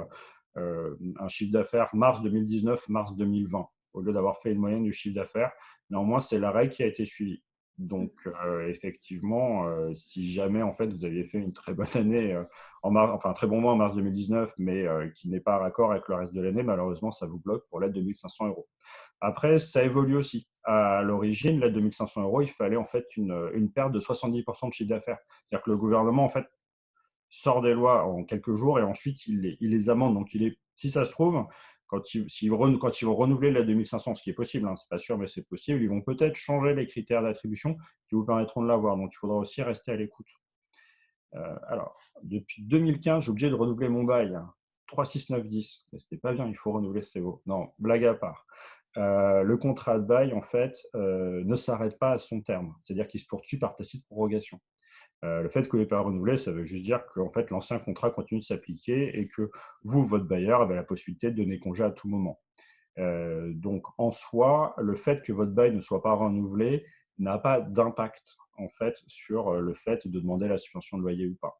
un chiffre d'affaires mars 2019, mars 2020, au lieu d'avoir fait une moyenne du chiffre d'affaires. Néanmoins, c'est la règle qui a été suivie. Donc, effectivement, si jamais en fait vous aviez fait une très bonne année enfin un très bon mois en mars 2019, mais qui n'est pas raccord avec le reste de l'année, malheureusement, ça vous bloque pour l'aide de 1 500 euros. Après, ça évolue aussi. À l'origine, l'aide de 1 500 euros, il fallait en fait une perte de 70% de chiffre d'affaires. C'est-à-dire que le gouvernement en fait sort des lois en quelques jours et ensuite il les amende. Donc, si ça se trouve, quand ils vont renouveler l'aide de 1 500, ce qui est possible, hein, c'est pas sûr, mais c'est possible, ils vont peut-être changer les critères d'attribution qui vous permettront de l'avoir. Donc, il faudra aussi rester à l'écoute. Alors, depuis 2015, j'ai obligé de renouveler mon bail. 3, 6, 9, 10. Mais c'était pas bien, il faut renouveler, c'est beau. Non, blague à part. Le contrat de bail, en fait, ne s'arrête pas à son terme. C'est-à-dire qu'il se poursuit par tacite prorogation. Le fait que vous n'ayez pas renouvelé, ça veut juste dire que en fait, l'ancien contrat continue de s'appliquer et que vous, votre bailleur, avez la possibilité de donner congé à tout moment. Donc, en soi, le fait que votre bail ne soit pas renouvelé n'a pas d'impact en fait sur le fait de demander la suspension de loyer ou pas.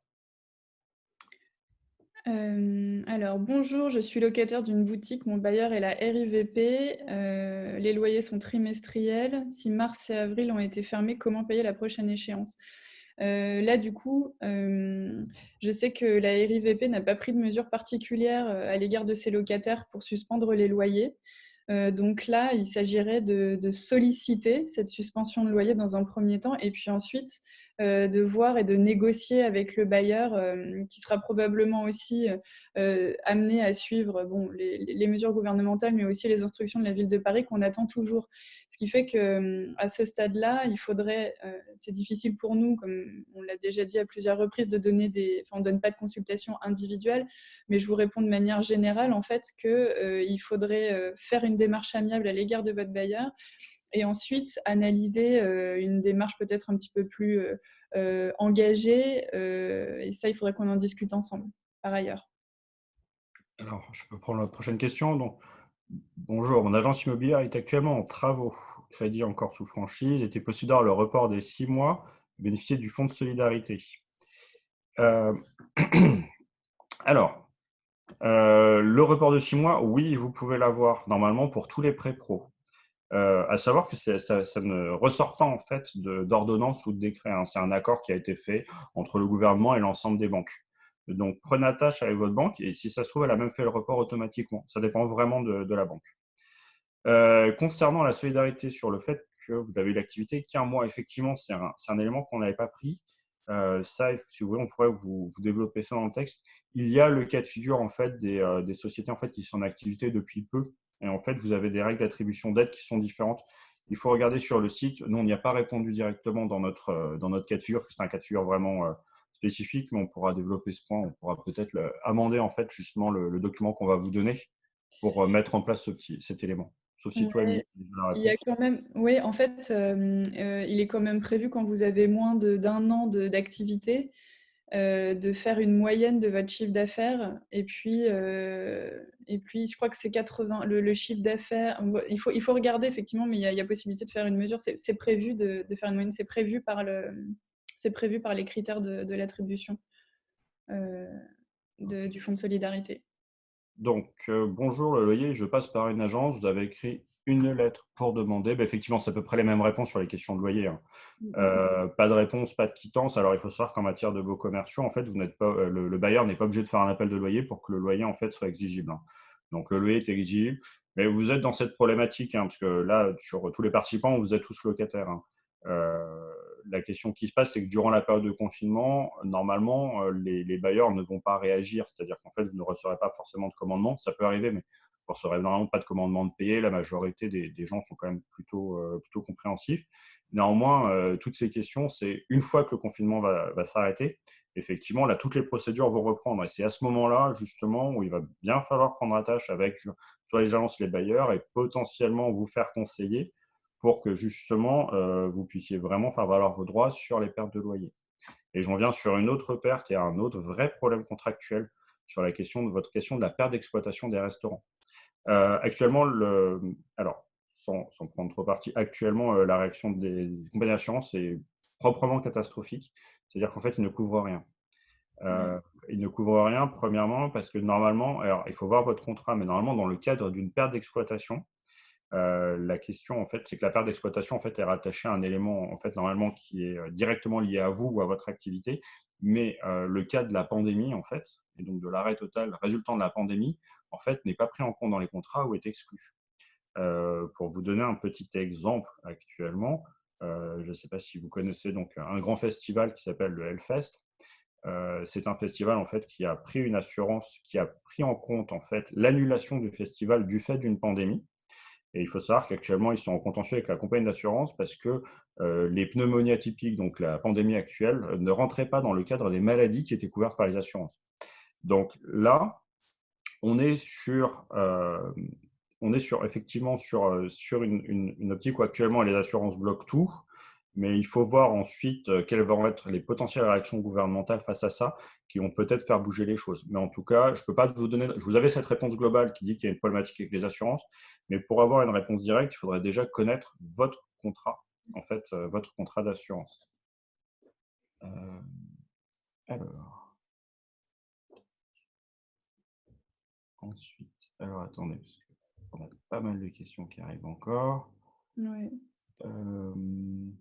Alors bonjour, je suis locataire d'une boutique, mon bailleur est la RIVP, les loyers sont trimestriels. Si mars et avril ont été fermés, comment payer la prochaine échéance? Là du coup, je sais que la RIVP n'a pas pris de mesures particulières, à l'égard de ses locataires pour suspendre les loyers. Donc là, il s'agirait de solliciter cette suspension de loyer dans un premier temps et puis ensuite, de voir et de négocier avec le bailleur, qui sera probablement aussi, amené à suivre, bon, les mesures gouvernementales, mais aussi les instructions de la Ville de Paris qu'on attend toujours. Ce qui fait que, à ce stade-là, il faudrait, c'est difficile pour nous, comme on l'a déjà dit à plusieurs reprises, de donner on donne pas de consultation individuelle, mais je vous réponds de manière générale, en fait, qu'il faudrait faire une démarche amiable à l'égard de votre bailleur et ensuite analyser une démarche peut-être un petit peu plus engagée. Et ça, il faudrait qu'on en discute ensemble, par ailleurs. Alors, je peux prendre la prochaine question. Donc, bonjour, mon agence immobilière est actuellement en travaux. Crédit encore sous franchise. Était possible d'avoir le report des 6 mois, bénéficier du fonds de solidarité. Euh, Alors, le report de 6 mois, oui, vous pouvez l'avoir normalement pour tous les prêts pro. À savoir que ça ne ressort pas en fait d'ordonnance ou de décret, hein. C'est un accord qui a été fait entre le gouvernement et l'ensemble des banques. Donc, prenez attache avec votre banque et si ça se trouve, elle a même fait le report automatiquement. Ça dépend vraiment de la banque. Concernant la solidarité sur le fait que vous avez eu l'activité qu'un mois, effectivement, c'est un élément qu'on n'avait pas pris. Ça, si vous voulez, on pourrait vous développer ça dans le texte. Il y a le cas de figure en fait des sociétés en fait qui sont en activité depuis peu et en fait vous avez des règles d'attribution d'aide qui sont différentes. Il faut regarder sur le site. Nous, on n'y a pas répondu directement dans notre cas de figure, c'est un cas de figure vraiment spécifique, mais on pourra développer ce point. On pourra peut-être amender en fait justement le document qu'on va vous donner pour mettre en place cet élément. Sauf si toi, Émilie, Ouais, tu as la il y a réponse. quand même oui, en fait, il est quand même prévu quand vous avez moins d'un an d'activité, de faire une moyenne de votre chiffre d'affaires et puis je crois que c'est 80 le chiffre d'affaires il faut regarder effectivement, mais il y a possibilité de faire une mesure. C'est prévu de faire une moyenne, c'est prévu par les critères de l'attribution, heu, du fonds de solidarité. Donc, bonjour, le loyer, je passe par une agence. Vous avez écrit une lettre pour demander. Bah, effectivement, c'est à peu près les mêmes réponses sur les questions de loyer, hein. Mmh mh. Pas de réponse, pas de quittance. Alors, il faut savoir qu'en matière de baux commerciaux, en fait, vous n'êtes pas, le bailleur n'est pas obligé de faire un appel de loyer pour que le loyer, en fait, soit exigible, hein. Donc, le loyer est exigible, mais vous êtes dans cette problématique, hein, parce que là, sur tous les participants, vous êtes tous locataires, hein. La question qui se passe, c'est que durant la période de confinement, normalement, les bailleurs ne vont pas réagir. C'est-à-dire qu'en fait, vous ne recevrez pas forcément de commandement. Ça peut arriver, mais vous ne recevrez normalement pas de commandement de payer. La majorité des gens sont quand même plutôt compréhensifs. Néanmoins, toutes ces questions, c'est une fois que le confinement va s'arrêter, effectivement, là, toutes les procédures vont reprendre. Et c'est à ce moment-là, justement, où il va bien falloir prendre attache avec soit les agences, les bailleurs, et potentiellement vous faire conseiller pour que justement, vous puissiez vraiment faire valoir vos droits sur les pertes de loyer. Et j'en viens sur une autre perte et un autre vrai problème contractuel sur votre question de la perte d'exploitation des restaurants. Actuellement, alors, sans prendre trop parti, actuellement, la réaction des compagnies d'assurance est proprement catastrophique. C'est-à-dire qu'en fait, ils ne couvrent rien. Ouais. Heu, Ils ne couvrent rien, premièrement, parce que normalement, alors il faut voir votre contrat, mais normalement, dans le cadre d'une perte d'exploitation, la question, en fait, c'est que la perte d'exploitation, en fait, est rattachée à un élément, en fait, normalement, qui est directement lié à vous ou à votre activité. Mais le cas de la pandémie, en fait, et donc de l'arrêt total résultant de la pandémie, en fait, n'est pas pris en compte dans les contrats ou est exclu. Pour vous donner un petit exemple actuellement, je ne sais pas si vous connaissez donc un grand festival qui s'appelle le Hellfest. C'est un festival, en fait, qui a pris une assurance, qui a pris en compte, en fait, l'annulation du festival du fait d'une pandémie. Et il faut savoir qu'actuellement, ils sont en contentieux avec la compagnie d'assurance parce que les pneumonies atypiques, donc la pandémie actuelle, ne rentraient pas dans le cadre des maladies qui étaient couvertes par les assurances. Donc là, on est sur, effectivement sur une optique où actuellement les assurances bloquent tout, mais il faut voir ensuite quelles vont être les potentielles réactions gouvernementales face à ça, qui vont peut-être faire bouger les choses. Mais en tout cas, je ne peux pas vous donner. Je vous avais cette réponse globale qui dit qu'il y a une problématique avec les assurances, mais pour avoir une réponse directe, il faudrait déjà connaître votre contrat, en fait, votre contrat d'assurance. Euh, alors, ensuite, alors attendez, parce qu'on a pas mal de questions qui arrivent encore. Ouais. Euh,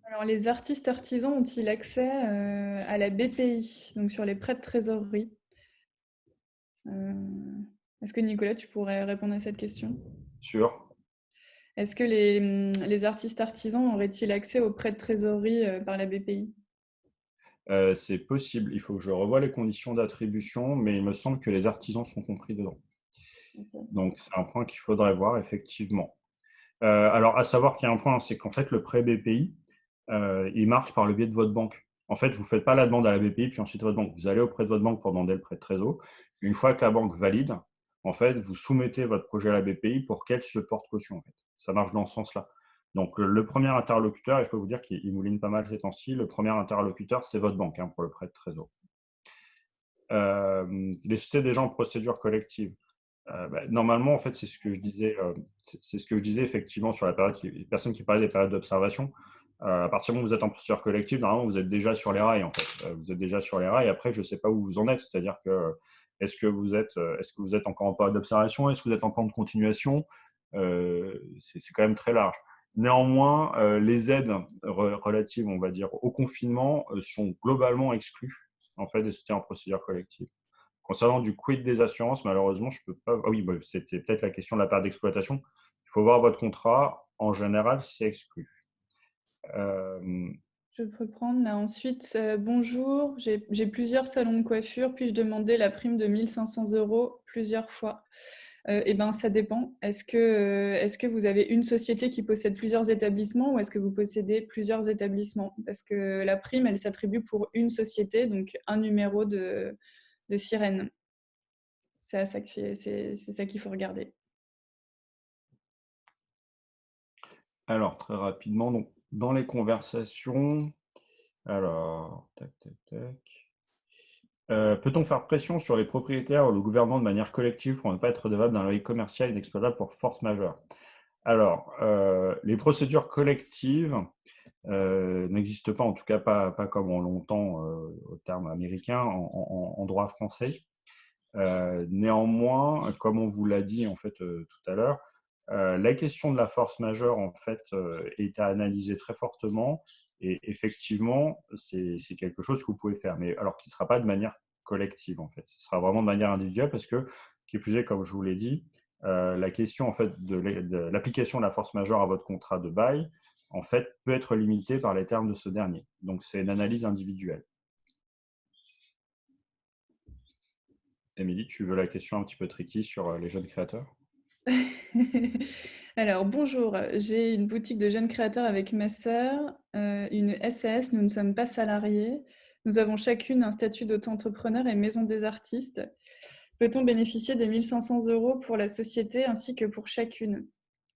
Alors les artistes artisans ont-ils accès, à la BPI, donc sur les prêts de trésorerie? Heu, est-ce que Nicolas, tu pourrais répondre à cette question? sur Est-ce que les artistes artisans auraient-ils accès aux prêts de trésorerie, par la BPI? C'est possible. Il faut que je revoie les conditions d'attribution, mais il me semble que les artisans sont compris dedans. OK. Donc c'est un point qu'il faudrait voir effectivement. Alors à savoir qu'il y a un point, c'est qu'en fait le prêt BPI, il marche par le biais de votre banque. En fait, vous ne faites pas la demande à la BPI, puis ensuite à votre banque. Vous allez auprès de votre banque pour demander le prêt de trésor. Une fois que la banque valide, en fait, vous soumettez votre projet à la BPI pour qu'elle se porte caution, en fait. Ça marche dans ce sens-là. Donc le premier interlocuteur, et je peux vous dire qu'il mouline pas mal ces temps-ci, le premier interlocuteur, c'est votre banque, hein, pour le prêt de trésor. Les sociétés déjà en procédure collective. Normalement, en fait, c'est ce que je disais, c'est ce que je disais effectivement sur la période, les personnes qui parlaient des périodes d'observation. À partir du moment où vous êtes en procédure collective, normalement, vous êtes déjà sur les rails, en fait. Vous êtes déjà sur les rails. Après, je ne sais pas où vous en êtes. C'est-à-dire que est-ce que vous êtes encore en période d'observation? Est-ce que vous êtes en plan de continuation? C'est quand même très large. Néanmoins, les aides relatives, on va dire, au confinement sont globalement exclues, en fait, des sociétés en procédure collective. Concernant du quid des assurances, malheureusement, je peux pas. Ah oui, bah, c'était peut-être la question de la perte d'exploitation. Il faut voir votre contrat. En général, c'est exclu. Euh, Je peux prendre là ensuite. Bonjour, j'ai plusieurs salons de coiffure. Puis-je demander la prime de 1 500 € plusieurs fois? Eh ben, ça dépend. Est-ce que vous avez une société qui possède plusieurs établissements ou est-ce que vous possédez plusieurs établissements? Parce que la prime, elle s'attribue pour une société, donc un numéro de sirène. C'est ça qu'il faut regarder. alors, très rapidement, donc, dans les conversations, alors, tac, tac, tac. Peut-on faire pression sur les propriétaires ou le gouvernement de manière collective pour ne pas être redevable d'un loyer commercial inexploitable pour force majeure? Alors, les procédures collectives n'existent pas, en tout cas pas comme on l'entend au terme américain, en droit français. Néanmoins, comme on vous l'a dit en fait tout à l'heure, la question de la force majeure en fait est à analyser très fortement et effectivement c'est quelque chose que vous pouvez faire, mais alors qui ne sera pas de manière collective en fait, ce sera vraiment de manière individuelle parce que qui plus est, comme je vous l'ai dit, la question en fait de l'application de la force majeure à votre contrat de bail en fait peut être limitée par les termes de ce dernier. Donc c'est une analyse individuelle. Émilie, tu veux la question un petit peu tricky sur les jeunes créateurs? Alors, bonjour, j'ai une boutique de jeunes créateurs avec ma sœur, une SAS, nous ne sommes pas salariés. Nous avons chacune un statut d'auto-entrepreneur et maison des artistes. Peut-on bénéficier des 1 500 € pour la société ainsi que pour chacune?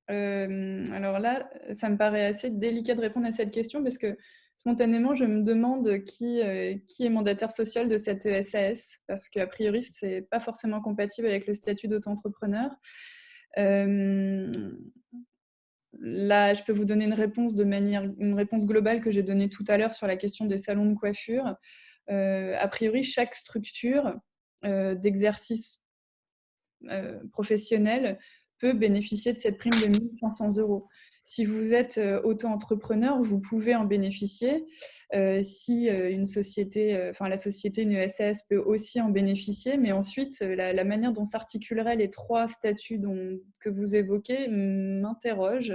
Alors là, ça me paraît assez délicat de répondre à cette question parce que spontanément, je me demande qui est mandataire social de cette SAS parce qu'a priori, c'est pas forcément compatible avec le statut d'auto-entrepreneur. Hem, Là, je peux vous donner une réponse globale que j'ai donnée tout à l'heure sur la question des salons de coiffure. A priori, chaque structure, d'exercice professionnel peut bénéficier de cette prime de 1 500 €. Si vous êtes auto-entrepreneur, vous pouvez en bénéficier. Si une société, enfin la société, une SAS peut aussi en bénéficier, mais ensuite, la manière dont s'articuleraient les trois statuts que vous évoquez m'interroge.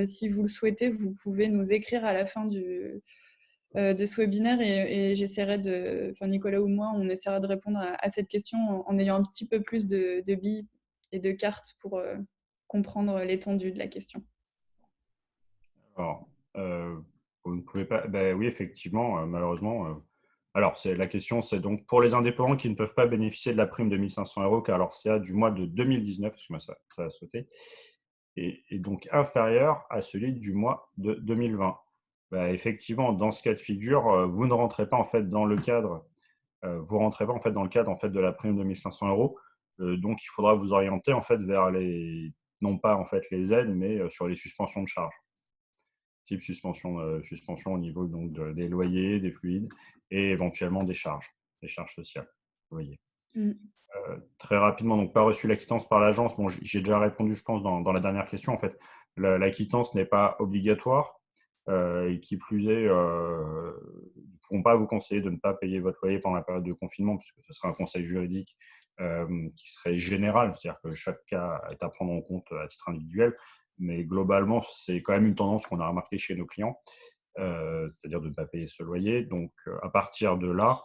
Si vous le souhaitez, vous pouvez nous écrire à la fin de ce webinaire et j'essaierai enfin Nicolas ou moi, on essaiera de répondre à cette question en ayant un petit peu plus de billes et de cartes pour comprendre l'étendue de la question. Alors, vous ne pouvez pas. Ben oui, effectivement, malheureusement. Alors, la question, c'est donc pour les indépendants qui ne peuvent pas bénéficier de la prime de 1 500 €, car leur CA du mois de 2019, excuse-moi, ça a sauté, et donc inférieur à celui du mois de 2020. Ben, effectivement, dans ce cas de figure, vous ne rentrez pas en fait dans le cadre, vous rentrez pas en fait dans le cadre en fait de la prime de 1 500 €. Donc, il faudra vous orienter en fait vers non pas en fait les aides, mais sur les suspensions de charges type suspension au niveau donc des loyers, des fluides et éventuellement des charges sociales. Vous voyez. Mmh. Très rapidement, donc pas reçu la quittance par l'agence. Bon, j'ai déjà répondu, je pense, dans la dernière question. En fait, la quittance n'est pas obligatoire. Et qui plus est, ils ne pourront pas vous conseiller de ne pas payer votre loyer pendant la période de confinement, puisque ce serait un conseil juridique qui serait général, c'est-à-dire que chaque cas est à prendre en compte à titre individuel. Mais globalement, c'est quand même une tendance qu'on a remarquée chez nos clients, c'est-à-dire de ne pas payer ce loyer. Donc, à partir de là,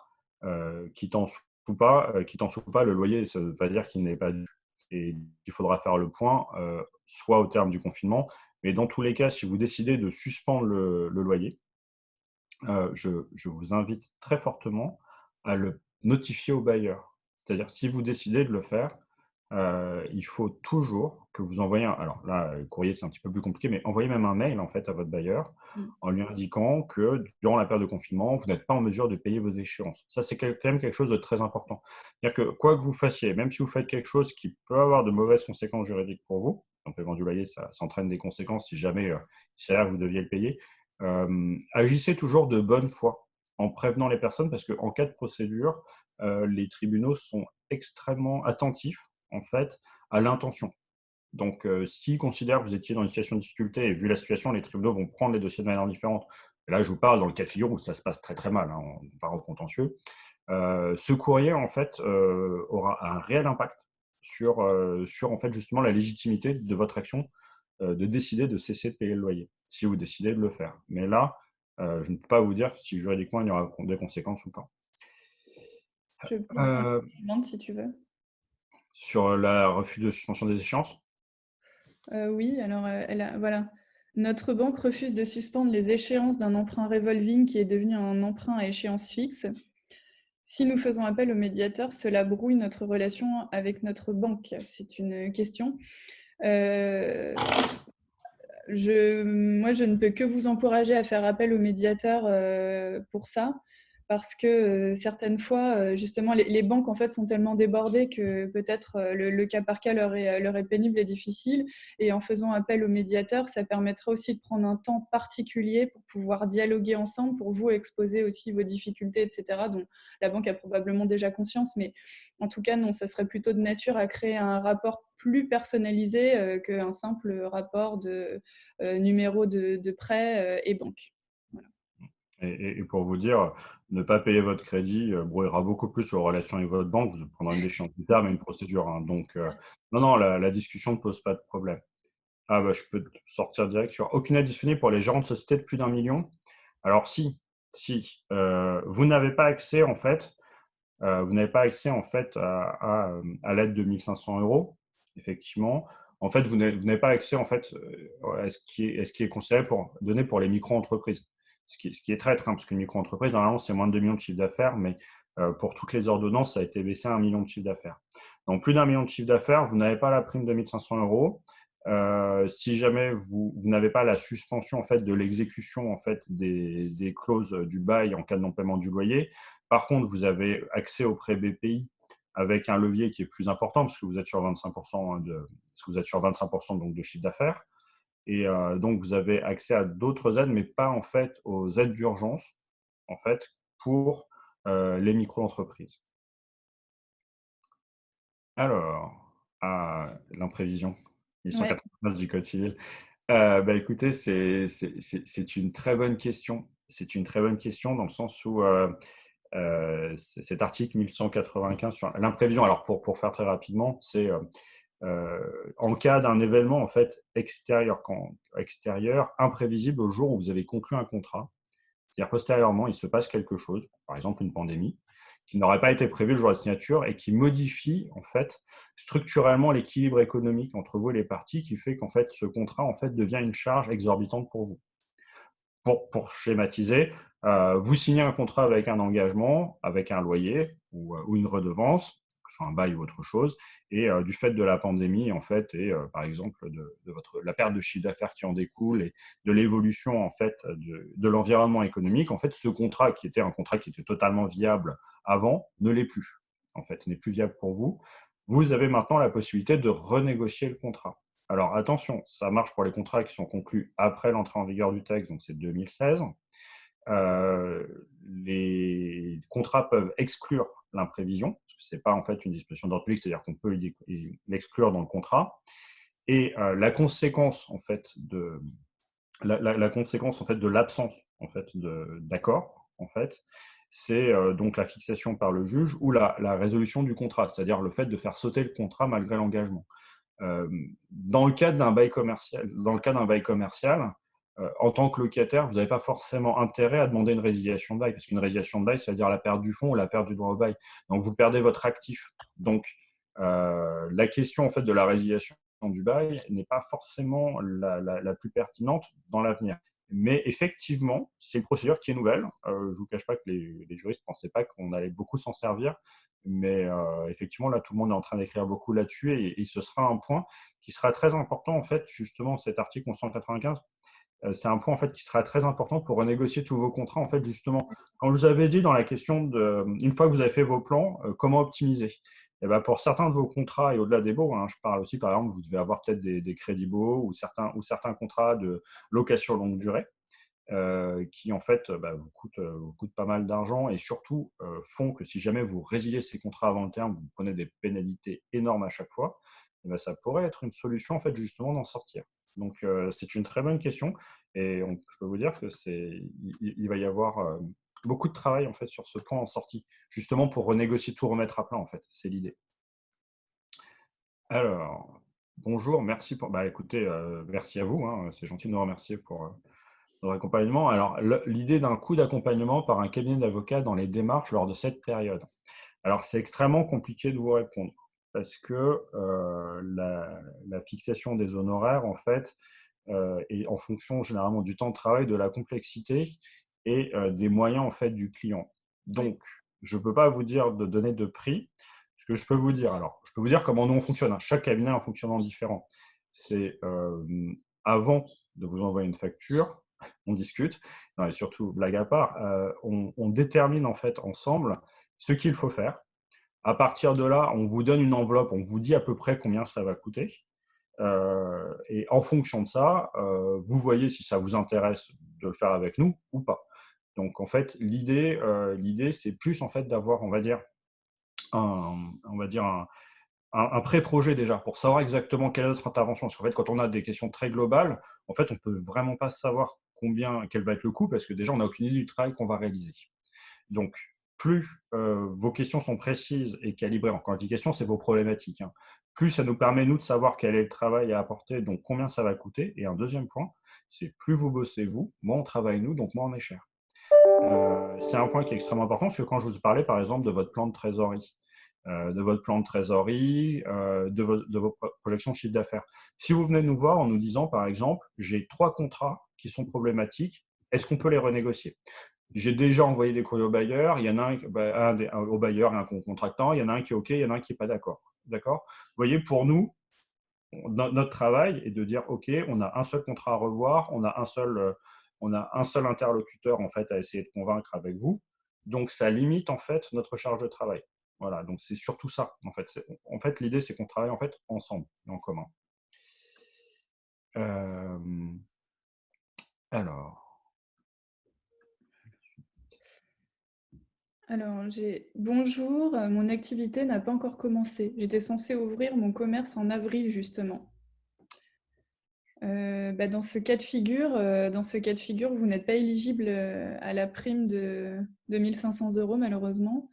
quittance quittance ou pas, le loyer, ça ne veut pas dire qu'il n'est pas dû. Et il faudra faire le point, soit au terme du confinement, mais dans tous les cas, si vous décidez de suspendre le loyer, je vous invite très fortement à le notifier au bailleur. C'est-à-dire, si vous décidez de le faire, il faut toujours que vous envoyiez alors là, le courrier, c'est un petit peu plus compliqué, mais envoyez même un mail, en fait, à votre bailleur, Mmh. en lui indiquant que durant la période de confinement, vous n'êtes pas en mesure de payer vos échéances. Ça, c'est quand même quelque chose de très important. C'est-à-dire que quoi que vous fassiez, même si vous faites quelque chose qui peut avoir de mauvaises conséquences juridiques pour vous, donc le paiement du loyer, ça entraîne des conséquences si jamais, il s'avère que vous deviez le payer, agissez toujours de bonne foi en prévenant les personnes parce qu'en cas de procédure, les tribunaux sont extrêmement attentifs en fait à l'intention. Donc, s'ils considèrent que vous étiez dans une situation de difficulté et vu la situation, les tribunaux vont prendre les dossiers de manière différente. Là, je vous parle dans le cas de figure où ça se passe très très mal, hein, on part au contentieux. Ce courrier en fait aura un réel impact sur en fait justement la légitimité de votre action de décider de cesser de payer le loyer, si vous décidez de le faire. Mais là, je ne peux pas vous dire si juridiquement il y aura des conséquences ou pas. Je peux vous en Heu, demande si tu veux. sur la refus de suspension des échéances? Oui, alors, voilà. Notre banque refuse de suspendre les échéances d'un emprunt revolving qui est devenu un emprunt à échéance fixe. Si nous faisons appel au médiateur, cela brouille notre relation avec notre banque. C'est une question. Heu, moi, je ne peux que vous encourager à faire appel au médiateur, pour ça. Parce que, certaines fois, justement, les banques, en fait, sont tellement débordées que peut-être, le cas par cas leur est pénible et difficile. Et en faisant appel au médiateur, ça permettra aussi de prendre un temps particulier pour pouvoir dialoguer ensemble, pour vous exposer aussi vos difficultés, et cetera, dont la banque a probablement déjà conscience. Mais en tout cas, non, ça serait plutôt de nature à créer un rapport plus personnalisé, qu'un simple rapport de, numéro de prêt, et banque. Voilà. Et pour vous dire, ne pas payer votre crédit, brouillera beaucoup plus vos relations avec votre banque. Vous prendrez une déchéance plus tard, mais une procédure, hein, donc non, non, la discussion ne pose pas de problème. Ah bah, je peux te sortir direct sur aucune aide disponible pour les gérants de sociétés de plus d'1 million. Alors si, vous n'avez pas accès en fait, vous n'avez pas accès en fait à l'aide de 1 500 €, effectivement. En fait, vous n'avez pas accès en fait, à ce qui est considéré pour donné pour les micro-entreprises. Ce qui est traître, hein, parce qu'une micro-entreprise, normalement, c'est moins de 2 millions de chiffre d'affaires, mais pour toutes les ordonnances, ça a été baissé à 1 million de chiffre d'affaires. Donc plus d'1 million de chiffre d'affaires, vous n'avez pas la prime de 1 500 €. Si jamais vous n'avez pas la suspension en fait de l'exécution en fait des clauses du bail en cas de non-paiement du loyer. Par contre, vous avez accès au prêt BPI avec un levier qui est plus important parce que vous êtes sur 25% parce que vous êtes sur 25% donc de chiffre d'affaires. Et donc vous avez accès à d'autres aides, mais pas en fait aux aides d'urgence en fait pour les micro-entreprises. Alors, l'imprévision, Ouais, 1199 du code civil. Bah, écoutez, c'est une très bonne question. C'est une très bonne question dans le sens où, cet article 1195 sur l'imprévision, alors pour faire très rapidement, c'est, en cas d'un événement en fait extérieur, imprévisible au jour où vous avez conclu un contrat, c'est-à-dire postérieurement, il se passe quelque chose, par exemple une pandémie, qui n'aurait pas été prévu le jour de la signature et qui modifie en fait structurellement l'équilibre économique entre vous et les parties, qui fait qu'en fait ce contrat en fait devient une charge exorbitante pour vous. Pour schématiser, vous signez un contrat avec un engagement, avec un loyer ou une redevance, que ce soit un bail ou autre chose, et du fait de la pandémie, en fait, et par exemple de la perte de chiffre d'affaires qui en découle et de l'évolution en fait de l'environnement économique, en fait, ce contrat qui était un contrat qui était totalement viable avant ne l'est plus. En fait, n'est plus viable pour vous. Vous avez maintenant la possibilité de renégocier le contrat. Alors attention, ça marche pour les contrats qui sont conclus après l'entrée en vigueur du texte, donc c'est 2016. Les contrats peuvent exclure l'imprévision, parce que ce n'est pas en fait une disposition d'ordre public, c'est-à-dire qu'on peut l'exclure dans le contrat. Et la conséquence en fait la conséquence en fait de l'absence en fait d'accord en fait, c'est donc la fixation par le juge ou la résolution du contrat, c'est-à-dire le fait de faire sauter le contrat malgré l'engagement. Dans le cadre d'un bail commercial, en tant que locataire, vous n'avez pas forcément intérêt à demander une résiliation de bail, parce qu'une résiliation de bail, ça veut dire la perte du fonds ou la perte du droit au bail. Donc vous perdez votre actif. Donc la question en fait de la résiliation du bail n'est pas forcément la plus pertinente dans l'avenir. Mais effectivement, c'est une procédure qui est nouvelle. Je ne vous cache pas que les juristes ne pensaient pas qu'on allait beaucoup s'en servir. Mais effectivement, là, tout le monde est en train d'écrire beaucoup là-dessus et ce sera un point qui sera très important, en fait, justement, cet article 1195. C'est un point, en fait, qui sera très important pour renégocier tous vos contrats. En fait, justement, quand je vous avais dit dans la question de, une fois que vous avez fait vos plans, comment optimiser? Et ben, pour certains de vos contrats et au-delà des baux, hein, je parle aussi, par exemple, vous devez avoir peut-être des crédits baux ou certains contrats de location longue durée qui en fait vous coûtent pas mal d'argent et surtout font que si jamais vous résiliez ces contrats avant le terme, vous prenez des pénalités énormes à chaque fois, et ben, ça pourrait être une solution en fait justement d'en sortir. Donc c'est une très bonne question et je peux vous dire que il va y avoir beaucoup de travail en fait sur ce point en sortie, justement pour renégocier tout, remettre à plat en fait, c'est l'idée. Alors, Bonjour, merci pour bah, écoutez, merci à vous, hein, c'est gentil de nous remercier pour, votre accompagnement. Alors l'idée d'un coup d'accompagnement par un cabinet d'avocats dans les démarches lors de cette période. Alors c'est extrêmement compliqué de vous répondre parce que, la fixation des honoraires en fait, est en fonction généralement du temps de travail, de la complexité et des moyens en fait du client. Oui, Donc je ne peux pas vous dire de donner de prix. Ce que je peux vous dire alors, je peux vous dire comment nous on fonctionne, hein. Chaque cabinet a un fonctionnement différent. C'est, avant de vous envoyer une facture, on discute, non et surtout blague à part, on détermine en fait ensemble ce qu'il faut faire. À partir de là, on vous donne une enveloppe, on vous dit à peu près combien ça va coûter. Et en fonction de ça, vous voyez si ça vous intéresse de le faire avec nous ou pas. Donc en fait, l'idée c'est plus en fait d'avoir, on va dire un pré-projet déjà pour savoir exactement quelle est notre intervention. Parce qu'en fait, quand on a des questions très globales, en fait, on peut vraiment pas savoir quel va être le coût parce que déjà on n'a aucune idée du travail qu'on va réaliser. Donc, plus vos questions sont précises et calibrées, quand je dis questions, c'est vos problématiques, hein. Plus ça nous permet, nous, de savoir quel est le travail à apporter, donc combien ça va coûter. Et un deuxième point, c'est plus vous bossez vous, moins on travaille nous, donc moins on est cher. C'est un point qui est extrêmement important parce que quand je vous parlais, par exemple, de votre plan de trésorerie, de vos projections de chiffre d'affaires. Si vous venez nous voir en nous disant, par exemple, j'ai 3 contrats qui sont problématiques, est-ce qu'on peut les renégocier? J'ai déjà envoyé des courriers au bailleur, il y en a un au bailleur et un contractant, il y en a un qui est OK, il y en a un qui n'est pas d'accord. D'accord? Vous voyez, pour nous, notre travail est de dire OK, on a un seul contrat à revoir, on a un seul interlocuteur en fait à essayer de convaincre avec vous. Donc ça limite en fait notre charge de travail. Voilà, donc c'est surtout ça en fait. En fait, l'idée c'est qu'on travaille en fait ensemble et en commun. Euh, alors, alors j'ai bonjour, mon activité n'a pas encore commencé. J'étais censée ouvrir mon commerce en avril justement. Bah, dans ce cas de figure, vous n'êtes pas éligible, à la prime de 2 500 € malheureusement.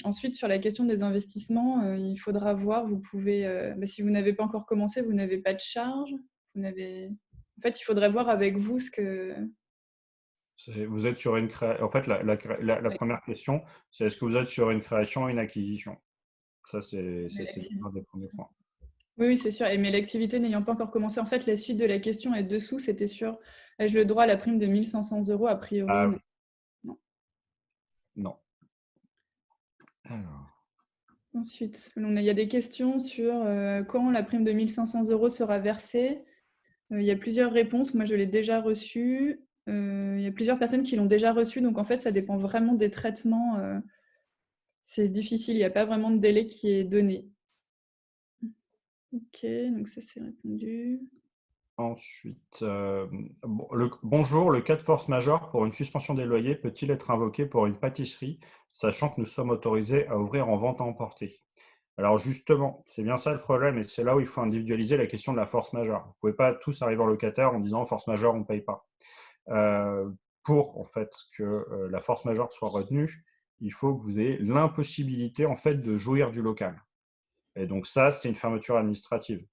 Ensuite sur la question des investissements, il faudra voir, vous pouvez, bah, si vous n'avez pas encore commencé, vous n'avez pas de charge, vous n'avez en fait, il faudrait voir avec vous ce que vous êtes sur une création. En fait, la ouais, première question, c'est est-ce que vous êtes sur une création ou une acquisition? Ça, mais c'est l'activité un des premiers points. oui, oui, c'est sûr mais l'activité n'ayant pas encore commencé en fait, la suite de la question est dessous, c'était sur ai-je le droit à la prime de 1 500 € a priori Ah non, oui, non. non. Alors, Ensuite, il y a des questions sur, quand la prime de 1 500 € sera versée. Il y a plusieurs réponses. Moi, je l'ai déjà reçue. Il y a plusieurs personnes qui l'ont déjà reçue, donc en fait, ça dépend vraiment des traitements, c'est difficile, il y a pas vraiment de délai qui est donné. OK, donc ça, c'est répondu. ensuite, bonjour, le cas de force majeure pour une suspension des loyers peut-il être invoqué pour une pâtisserie, sachant que nous sommes autorisés à ouvrir en vente à emporter? Alors justement, c'est bien ça le problème et c'est là où il faut individualiser la question de la force majeure. Vous ne pouvez pas tous arriver en locataire en disant force majeure, on ne paye pas. Pour en fait que la force majeure soit retenue, il faut que vous ayez l'impossibilité en fait de jouir du local. Et donc ça, c'est une fermeture administrative.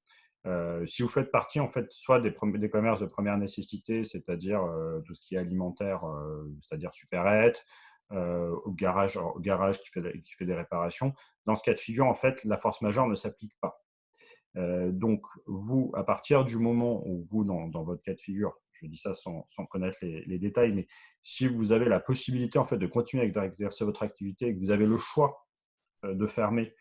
Si vous faites partie en fait soit des commerces de première nécessité, c'est-à-dire tout ce qui est alimentaire, c'est-à-dire supérette, au garage qui fait des réparations, dans ce cas de figure, en fait, la force majeure ne s'applique pas. Donc vous, à partir du moment où vous, dans votre cas de figure, je dis ça sans connaître les détails, mais si vous avez la possibilité en fait de continuer à exercer votre activité et que vous avez le choix de fermer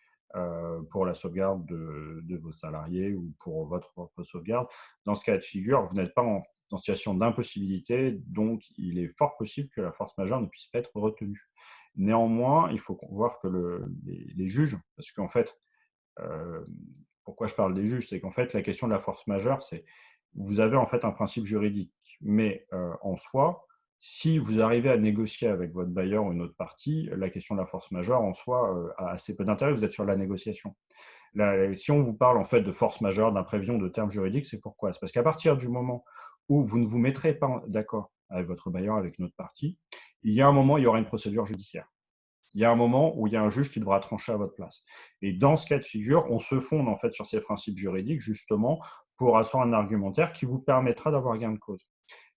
pour la sauvegarde de vos salariés ou pour votre propre sauvegarde. Dans ce cas de figure, vous n'êtes pas en situation d'impossibilité, donc il est fort possible que la force majeure ne puisse pas être retenue. Néanmoins, il faut voir que les juges, parce qu'en fait, euh, pourquoi je parle des juges, c'est qu'en fait, la question de la force majeure, c'est vous avez en fait un principe juridique, mais en soi, si vous arrivez à négocier avec votre bailleur ou une autre partie, la question de la force majeure en soi a assez peu d'intérêt. Vous êtes sur la négociation. Si on vous parle en fait de force majeure, d'imprévision, de termes juridiques, c'est pourquoi? C'est parce qu'à partir du moment où vous ne vous mettrez pas d'accord avec votre bailleur, avec une autre partie, il y a un moment, il y aura une procédure judiciaire. il y a un moment où il y a un juge qui devra trancher à votre place. Et dans ce cas de figure, on se fonde en fait sur ces principes juridiques justement pour asseoir un argumentaire qui vous permettra d'avoir gain de cause.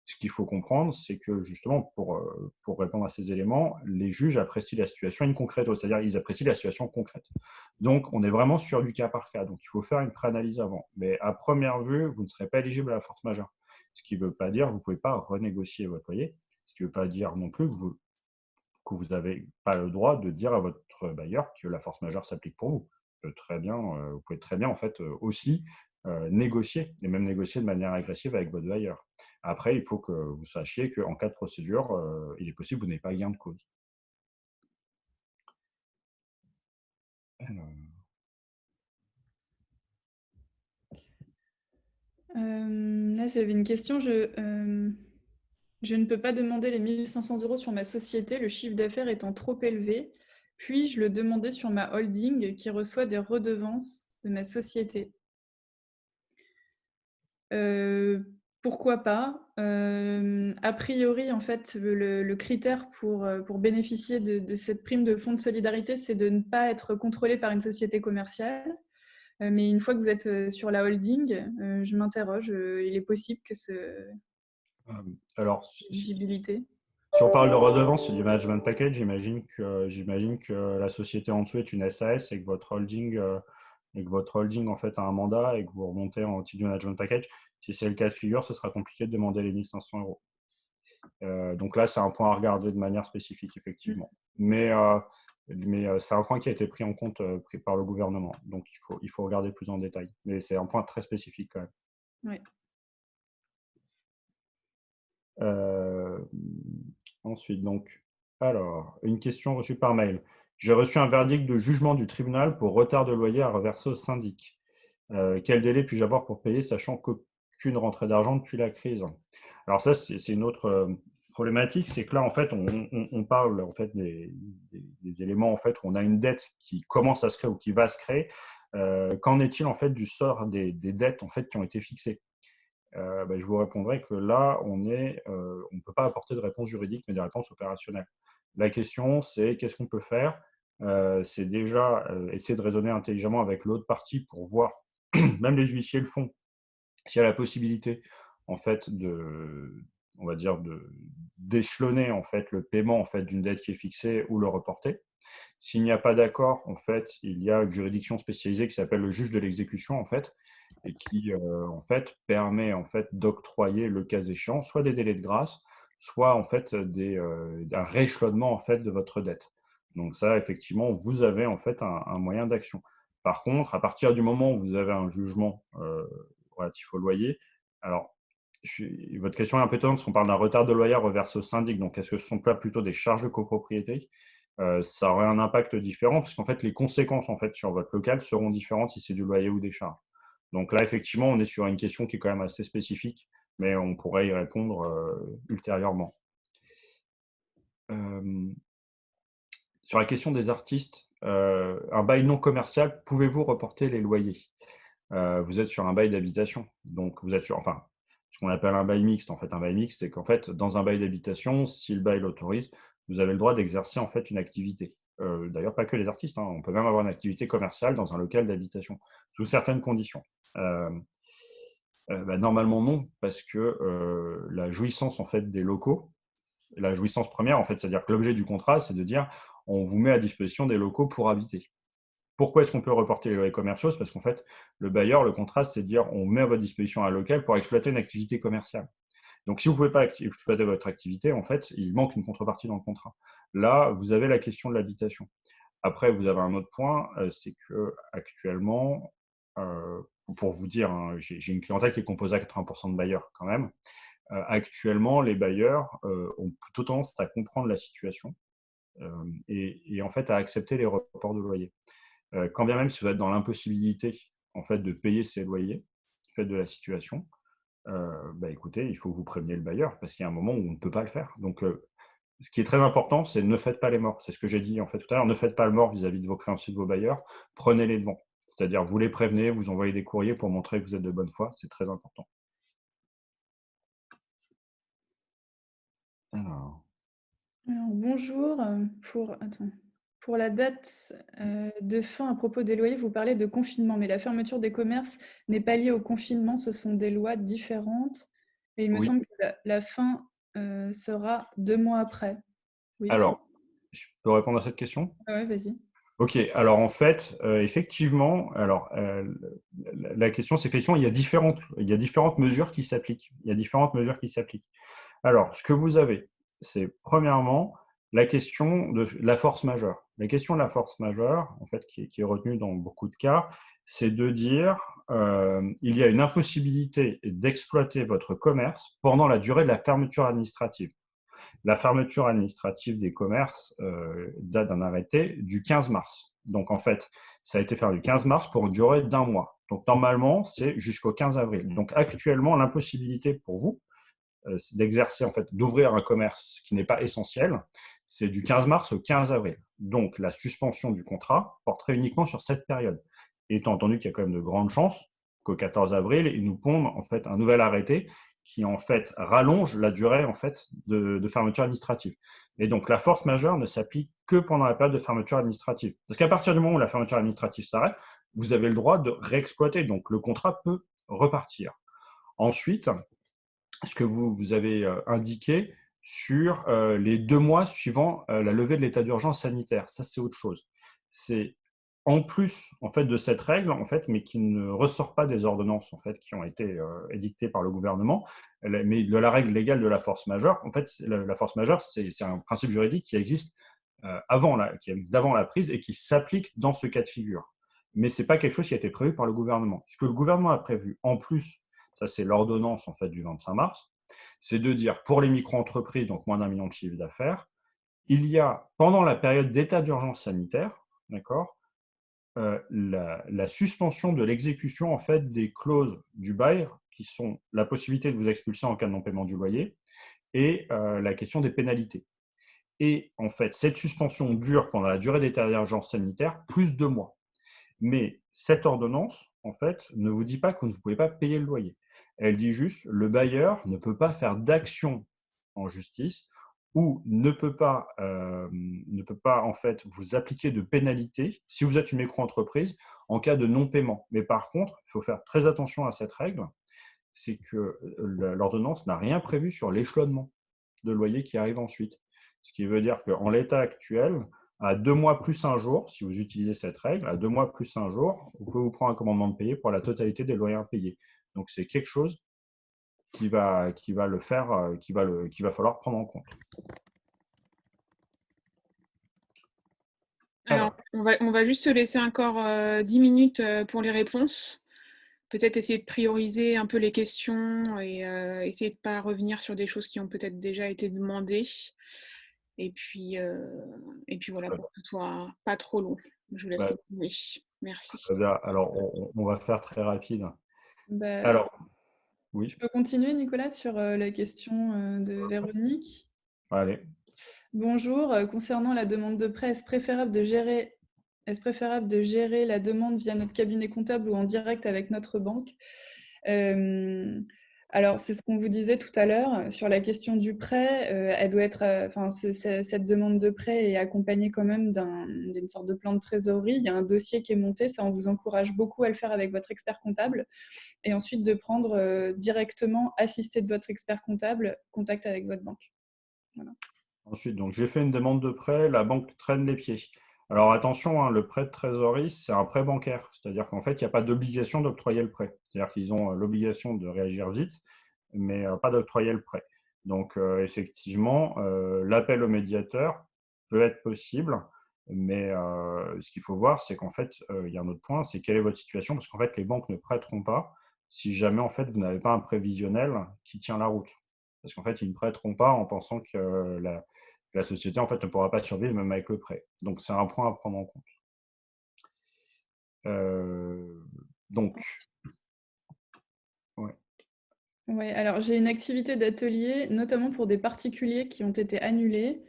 Ce qu'il faut comprendre, c'est que justement, pour répondre à ces éléments, les juges apprécient la situation in concreto, c'est-à-dire ils apprécient la situation concrète. Donc, on est vraiment sur du cas par cas. Donc, il faut faire une préanalyse avant. Mais à première vue, vous ne serez pas éligible à la force majeure. Ce qui ne veut pas dire que vous ne pouvez pas renégocier votre loyer. Ce qui ne veut pas dire non plus que vous n'avez pas le droit de dire à votre bailleur que la force majeure s'applique pour vous. Vous pouvez très bien en fait aussi négocier, et même négocier de manière agressive avec votre bailleur. Après, il faut que vous sachiez qu'en cas de procédure, il est possible que vous n'ayez pas gain de cause. Alors, Là, j'avais une question. Je ne peux pas demander les 1 500 € sur ma société, le chiffre d'affaires étant trop élevé. Puis-je le demander sur ma holding qui reçoit des redevances de ma société? Pourquoi pas? A priori, en fait, le critère pour bénéficier de cette prime de fonds de solidarité, c'est de ne pas être contrôlé par une société commerciale. Mais une fois que vous êtes, sur la holding, je m'interroge, il est possible que ce alors, éligibilité. si on parle de redevance, c'est du management package. J'imagine que la société en dessous est une SAS et que votre holding en fait a un mandat et que vous remontez en titre du management package. Si c'est le cas de figure, ce sera compliqué de demander les 1 500 €. Donc là, c'est un point à regarder de manière spécifique, Mmh. effectivement. C'est un point qui a été pris en compte pris par le gouvernement. Donc il faut regarder plus en détail. Mais c'est un point très spécifique quand même. Ouais. Euh, ensuite, donc, alors, une question reçue par mail. J'ai reçu un verdict de jugement du tribunal pour retard de loyer à reverser au syndic. Quel délai puis-je avoir pour payer, sachant qu'aucune rentrée d'argent depuis la crise? Alors ça, c'est une autre problématique, c'est que là, en fait, on parle en fait des éléments en fait où on a une dette qui commence à se créer ou qui va se créer. Qu'en est-il en fait du sort des dettes en fait qui ont été fixées? Je vous répondrai que là, on ne peut pas apporter de réponse juridique, mais des réponses opérationnelles. La question, c'est qu'est-ce qu'on peut faire? C'est déjà essayer de raisonner intelligemment avec l'autre partie pour voir, même les huissiers le font, s'il y a la possibilité, en fait, on va dire, d'échelonner en fait le paiement en fait d'une dette qui est fixée ou le reporter. S'il n'y a pas d'accord, en fait, il y a une juridiction spécialisée qui s'appelle le juge de l'exécution, en fait, et qui, en fait, permet en fait d'octroyer, le cas échéant, soit des délais de grâce, soit en fait un rééchelonnement en fait de votre dette. Donc ça, effectivement, vous avez en fait un moyen d'action. Par contre, à partir du moment où vous avez un jugement relatif au loyer, alors votre question est un peu étonnante parce qu'on parle d'un retard de loyer reversé au syndic. Donc, est-ce que ce sont pas plutôt des charges de copropriété? Ça aurait un impact différent parce qu'en fait, les conséquences en fait, sur votre local seront différentes si c'est du loyer ou des charges. Donc là, effectivement, on est sur une question qui est quand même assez spécifique, mais on pourrait y répondre ultérieurement. Euh, Sur la question des artistes, un bail non commercial, pouvez-vous reporter les loyers? Vous êtes sur un bail d'habitation, donc vous êtes sur, enfin, ce qu'on appelle un bail mixte. En fait, un bail mixte, c'est qu'en fait, dans un bail d'habitation, si le bail l'autorise, vous avez le droit d'exercer en fait une activité. D'ailleurs, pas que les artistes, hein, on peut même avoir une activité commerciale dans un local d'habitation, sous certaines conditions. Euh, Normalement non, parce que la jouissance en fait des locaux, la jouissance première en fait, c'est-à-dire que l'objet du contrat, c'est de dire on vous met à disposition des locaux pour habiter. Pourquoi est-ce qu'on peut reporter les loyers commerciaux? C'est parce qu'en fait, le bailleur, le contrat, c'est de dire on met à votre disposition un local pour exploiter une activité commerciale. Donc, si vous ne pouvez pas exploiter votre activité, en fait, il manque une contrepartie dans le contrat. Là, vous avez la question de l'habitation. Après, vous avez un autre point, c'est que actuellement, pour vous dire, hein, j'ai une clientèle qui est composée à 80% de bailleurs quand même. Actuellement, les bailleurs ont plutôt tendance à comprendre la situation et en fait à accepter les reports de loyer. Quand bien même si vous êtes dans l'impossibilité en fait de payer ces loyers, du fait de la situation, écoutez, il faut que vous préveniez le bailleur parce qu'il y a un moment où on ne peut pas le faire. Donc, ce qui est très important, c'est ne faites pas les morts. C'est ce que j'ai dit en fait tout à l'heure. Ne faites pas le mort vis-à-vis de vos créanciers, de vos bailleurs. Prenez les devants. C'est-à-dire, vous les prévenez, vous envoyez des courriers pour montrer que vous êtes de bonne foi. C'est très important. Alors, Alors bonjour, pour attends. Pour la date de fin, à propos des loyers, vous parlez de confinement, mais la fermeture des commerces n'est pas liée au confinement, ce sont des lois différentes. Et il me Oui. semble que la fin sera 2 mois après. Oui, c'est Alors, je peux répondre à cette question? ah ouais, vas-y. OK, alors en fait, effectivement, alors, la question, c'est effectivement, il y a différentes mesures qui s'appliquent. Il y a différentes mesures qui s'appliquent. Alors, ce que vous avez, c'est premièrement la question de la force majeure. La question de la force majeure, en fait, qui est retenue dans beaucoup de cas, c'est de dire, il y a une impossibilité d'exploiter votre commerce pendant la durée de la fermeture administrative. La fermeture administrative des commerces date d'un arrêté du 15 mars. Donc en fait, ça a été fait du 15 mars pour une durée d'1 mois. Donc normalement, c'est jusqu'au 15 avril. Donc actuellement, l'impossibilité pour vous d'exercer, en fait, d'ouvrir un commerce qui n'est pas essentiel, c'est du 15 mars au 15 avril. Donc la suspension du contrat porterait uniquement sur cette période. Étant entendu qu'il y a quand même de grandes chances qu'au 14 avril, ils nous pondent en fait un nouvel arrêté qui en fait rallonge la durée en fait de fermeture administrative. Et donc la force majeure ne s'applique que pendant la période de fermeture administrative. Parce qu'à partir du moment où la fermeture administrative s'arrête, vous avez le droit de réexploiter. Donc le contrat peut repartir. Ensuite, ce que vous avez indiqué sur les 2 mois suivant la levée de l'état d'urgence sanitaire. Ça, c'est autre chose. C'est en plus en fait, de cette règle, en fait, mais qui ne ressort pas des ordonnances en fait, qui ont été édictées par le gouvernement, mais de la règle légale de la force majeure. En fait, la force majeure, c'est un principe juridique qui existe, qui existe d'avant la prise et qui s'applique dans ce cas de figure. Mais ce n'est pas quelque chose qui a été prévu par le gouvernement. Ce que le gouvernement a prévu en plus, ça c'est l'ordonnance en fait, du 25 mars, c'est de dire pour les micro-entreprises, donc moins d'1 million de chiffre d'affaires, il y a pendant la période d'état d'urgence sanitaire, d'accord, la suspension de l'exécution en fait des clauses du bail, qui sont la possibilité de vous expulser en cas de non-paiement du loyer et la question des pénalités. Et en fait, cette suspension dure pendant la durée d'état d'urgence sanitaire plus 2 mois. Mais cette ordonnance, en fait, ne vous dit pas que vous ne pouvez pas payer le loyer. Elle dit juste le bailleur ne peut pas faire d'action en justice ou ne peut pas en fait vous appliquer de pénalité si vous êtes une micro-entreprise en cas de non-paiement. Mais par contre, il faut faire très attention à cette règle, c'est que l'ordonnance n'a rien prévu sur l'échelonnement de loyer qui arrive ensuite. Ce qui veut dire qu'en l'état actuel, à 2 mois plus un jour, si vous utilisez cette règle, à 2 mois plus un jour, vous pouvez vous prendre un commandement de payer pour la totalité des loyers impayés. Donc c'est quelque chose qui va le faire, qu'il va falloir prendre en compte. Alors, Alors, on va juste se laisser encore 10 minutes pour les réponses. Peut-être essayer de prioriser un peu les questions et essayer de ne pas revenir sur des choses qui ont peut-être déjà été demandées. Et puis voilà, pour que ce soit pas trop long. Je vous laisse bah, continuer. Merci. très bien. Alors on va faire très rapide. Bah, Alors, je oui, peux continuer, Nicolas, sur la question de Véronique. allez. Bonjour, concernant la demande de prêt, est-ce préférable de gérer la demande via notre cabinet comptable ou en direct avec notre banque? Alors, c'est ce qu'on vous disait tout à l'heure sur la question du prêt. Elle doit être, enfin, cette demande de prêt est accompagnée quand même d'une sorte de plan de trésorerie. Il y a un dossier qui est monté. Ça, on vous encourage beaucoup à le faire avec votre expert comptable. Et ensuite, de prendre directement, assisté de votre expert comptable, contact avec votre banque. Voilà. Ensuite, donc j'ai fait une demande de prêt, la banque traîne les pieds. Alors attention, hein, le prêt de trésorerie, c'est un prêt bancaire, c'est-à-dire qu'en fait, il n'y a pas d'obligation d'octroyer le prêt. C'est-à-dire qu'ils ont l'obligation de réagir vite, mais pas d'octroyer le prêt. Donc effectivement, l'appel au médiateur peut être possible, mais ce qu'il faut voir, c'est qu'en fait, il y a un autre point, c'est quelle est votre situation, parce qu'en fait, les banques ne prêteront pas si jamais en fait vous n'avez pas un prévisionnel qui tient la route. Parce qu'en fait, ils ne prêteront pas en pensant que la société en fait, ne pourra pas survivre même avec le prêt. Donc, c'est un point à prendre en compte. Donc, ouais. Ouais, alors j'ai une activité d'atelier, notamment pour des particuliers qui ont été annulés.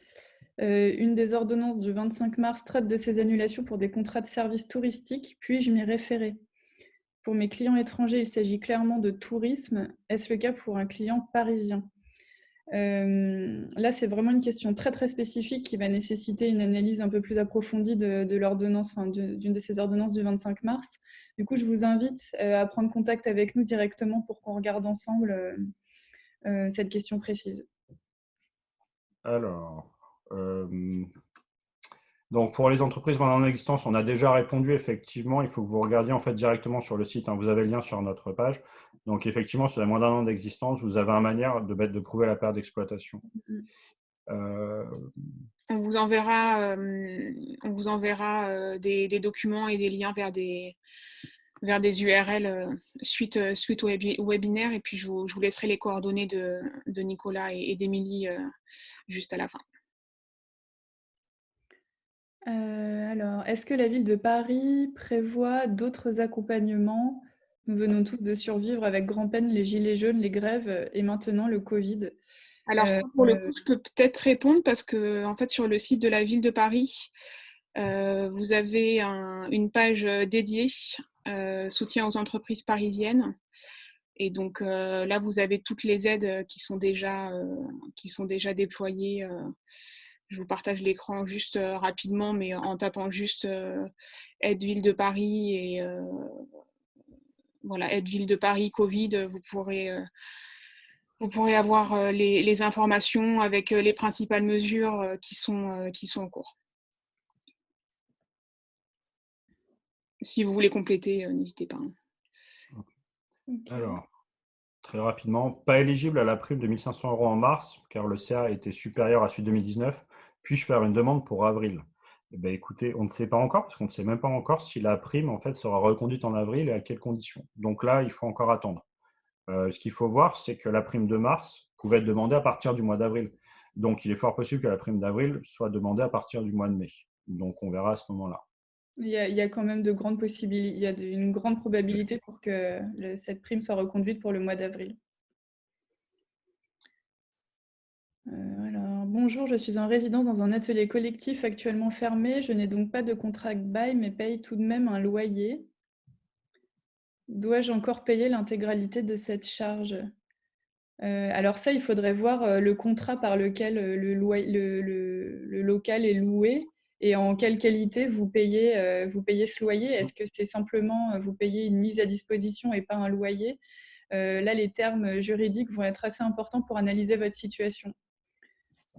Une des ordonnances du 25 mars traite de ces annulations pour des contrats de services touristiques. Puis-je m'y référer? Pour mes clients étrangers, il s'agit clairement de tourisme. Est-ce le cas pour un client parisien? Là, c'est vraiment une question très, très spécifique qui va nécessiter une analyse un peu plus approfondie de l'ordonnance, enfin, d'une de ces ordonnances du 25 mars. Du coup, je vous invite à prendre contact avec nous directement pour qu'on regarde ensemble cette question précise. Alors, donc pour les entreprises en existence, on a déjà répondu effectivement. Il faut que vous regardiez en fait directement sur le site, hein. Vous avez le lien sur notre page. Donc effectivement, sur les moins d'un an d'existence, vous avez une manière de prouver la perte d'exploitation. Mmh. Euh, On vous enverra, des documents et des liens vers des URL suite au webinaire. Et puis, je vous laisserai les coordonnées de Nicolas et d'Émilie juste à la fin. Alors, est-ce que la ville de Paris prévoit d'autres accompagnements? Nous venons tous de survivre avec grand-peine les gilets jaunes, les grèves et maintenant le Covid. Alors Heu, ça, pour le coup, je peux peut-être répondre parce que en fait, sur le site de la ville de Paris, vous avez une page dédiée soutien aux entreprises parisiennes. Et donc là, vous avez toutes les aides qui sont déjà déployées. Je vous partage l'écran juste rapidement, mais en tapant juste aide ville de Paris et voilà, aide ville de Paris Covid, vous pourrez avoir les informations avec les principales mesures qui sont en cours. Si vous voulez compléter, n'hésitez pas, hein. OK. alors, très rapidement, pas éligible à la prime de 1 500 € en mars, car le CA était supérieur à celui de 2019. Puis-je faire une demande pour avril? Eh ben, écoutez, on ne sait pas encore, parce qu'on ne sait même pas encore si la prime en fait sera reconduite en avril et à quelles conditions. Donc là, il faut encore attendre. Ce qu'il faut voir, c'est que la prime de mars pouvait être demandée à partir du mois d'avril. Donc il est fort possible que la prime d'avril soit demandée à partir du mois de mai. Donc on verra à ce moment-là. Il y a quand même de grandes possibilités, il y a une grande probabilité pour que cette prime soit reconduite pour le mois d'avril. Alors, bonjour, je suis en résidence dans un atelier collectif actuellement fermé. Je n'ai donc pas de contrat bail, mais paye tout de même un loyer. Dois-je encore payer l'intégralité de cette charge? Alors ça, il faudrait voir le contrat par lequel le local est loué et en quelle qualité vous payez ce loyer. Est-ce que c'est simplement vous payez une mise à disposition et pas un loyer? Là, les termes juridiques vont être assez importants pour analyser votre situation.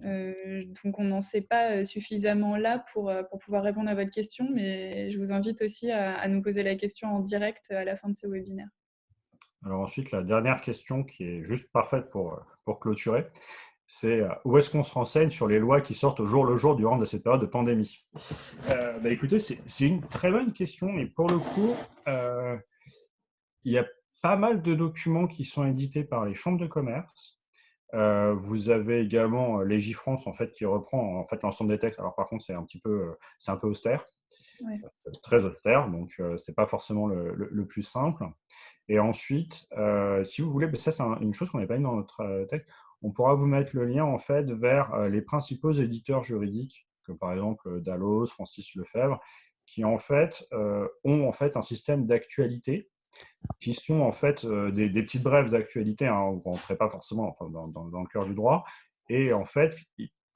Donc on n'en sait pas suffisamment là pour pouvoir répondre à votre question, mais je vous invite aussi à nous poser la question en direct à la fin de ce webinaire. Alors ensuite, la dernière question qui est juste parfaite pour clôturer, c'est où est-ce qu'on se renseigne sur les lois qui sortent au jour le jour durant cette période de pandémie? Écoutez, c'est une très bonne question et pour le coup, il y a pas mal de documents qui sont édités par les chambres de commerce. Vous avez également Légifrance en fait, qui reprend en fait, l'ensemble des textes. Alors par contre, c'est un peu austère, Ouais. très austère, donc c'est pas forcément le plus simple. Et ensuite, si vous voulez, ça c'est une chose qu'on n'a pas mis dans notre texte, on pourra vous mettre le lien en fait vers les principaux éditeurs juridiques, comme par exemple Dalloz, Francis Lefebvre, qui en fait ont en fait un système d'actualité qui sont en fait des petites brèves d'actualité, hein, où on ne rentrait pas forcément enfin, dans le cœur du droit. Et en fait,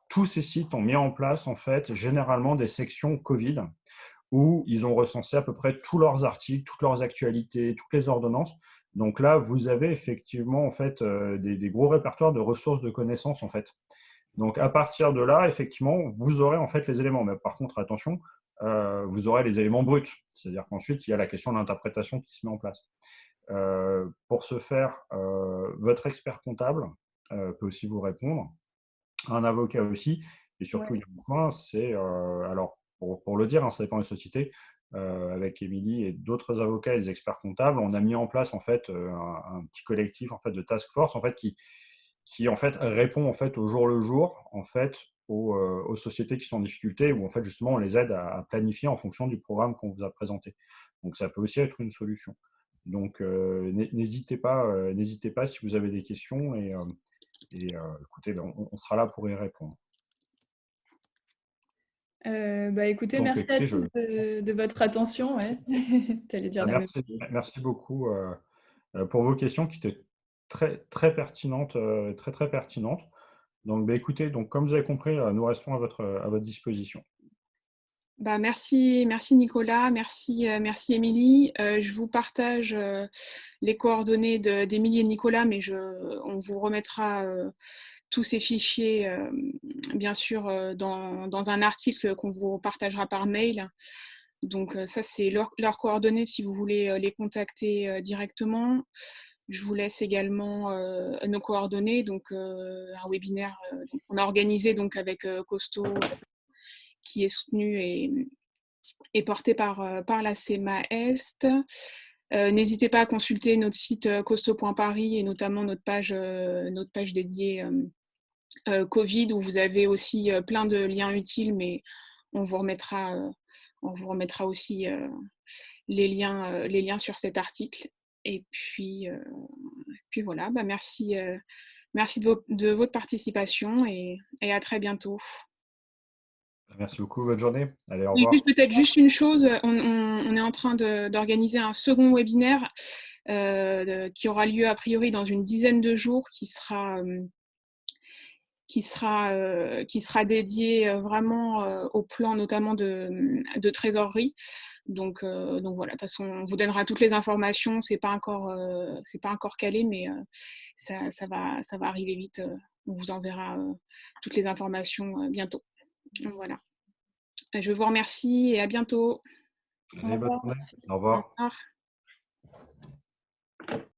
tous ces sites ont mis en place en fait généralement des sections Covid où ils ont recensé à peu près tous leurs articles, toutes leurs actualités, toutes les ordonnances. Donc là, vous avez effectivement en fait des gros répertoires de ressources de connaissances en fait. Donc à partir de là, effectivement, vous aurez en fait les éléments. Mais par contre, attention, vous aurez les éléments bruts. C'est-à-dire qu'ensuite, il y a la question de l'interprétation qui se met en place. Pour ce faire, votre expert comptable peut aussi vous répondre, un avocat aussi, et surtout, il Ouais. y a un point, c'est, alors pour le dire, hein, ça dépend des sociétés, avec Émilie et d'autres avocats et des experts comptables, on a mis en place en fait un petit collectif en fait de task force en fait qui en fait répond en fait au jour le jour en fait aux sociétés qui sont en difficulté, où en fait justement on les aide à planifier en fonction du programme qu'on vous a présenté. Donc ça peut aussi être une solution. Donc n'hésitez pas si vous avez des questions écoutez, ben, on sera là pour y répondre. Écoutez, Donc merci à écoutez, tous de votre attention, ouais. Tu allais dire la même merci, chose. merci beaucoup pour vos questions qui étaient très, très pertinentes, très, très pertinentes. Donc, écoutez, donc, comme vous avez compris, nous restons à votre disposition. Bah, merci Nicolas, merci Émilie. Je vous partage, les coordonnées d'Émilie et Nicolas, mais on vous remettra, tous ces fichiers, bien sûr, dans un article qu'on vous partagera par mail. Donc ça, c'est leurs coordonnées si vous voulez, les contacter, directement. Je vous laisse également, nos coordonnées, donc un webinaire, donc on a organisé donc avec, Costo, qui est soutenu et porté par la CEMA Est. N'hésitez pas à consulter notre site costo.paris et notamment notre page dédiée Covid où vous avez aussi plein de liens utiles, mais on vous remettra, aussi les liens sur cet article. Et puis voilà, bah merci de votre participation et à très bientôt. Merci beaucoup, bonne journée. Allez, au Et revoir. juste peut-être juste une chose, on est en train d'organiser un second webinaire qui aura lieu a priori dans une dizaine de jours, qui sera dédié vraiment au plan notamment de trésorerie. Donc voilà, de toute façon, on vous donnera toutes les informations. C'est pas encore calé, mais ça va arriver vite. On vous enverra toutes les informations bientôt. Donc voilà. Je vous remercie et à bientôt. Au Allez, bonne revoir. journée. Au Au revoir. revoir.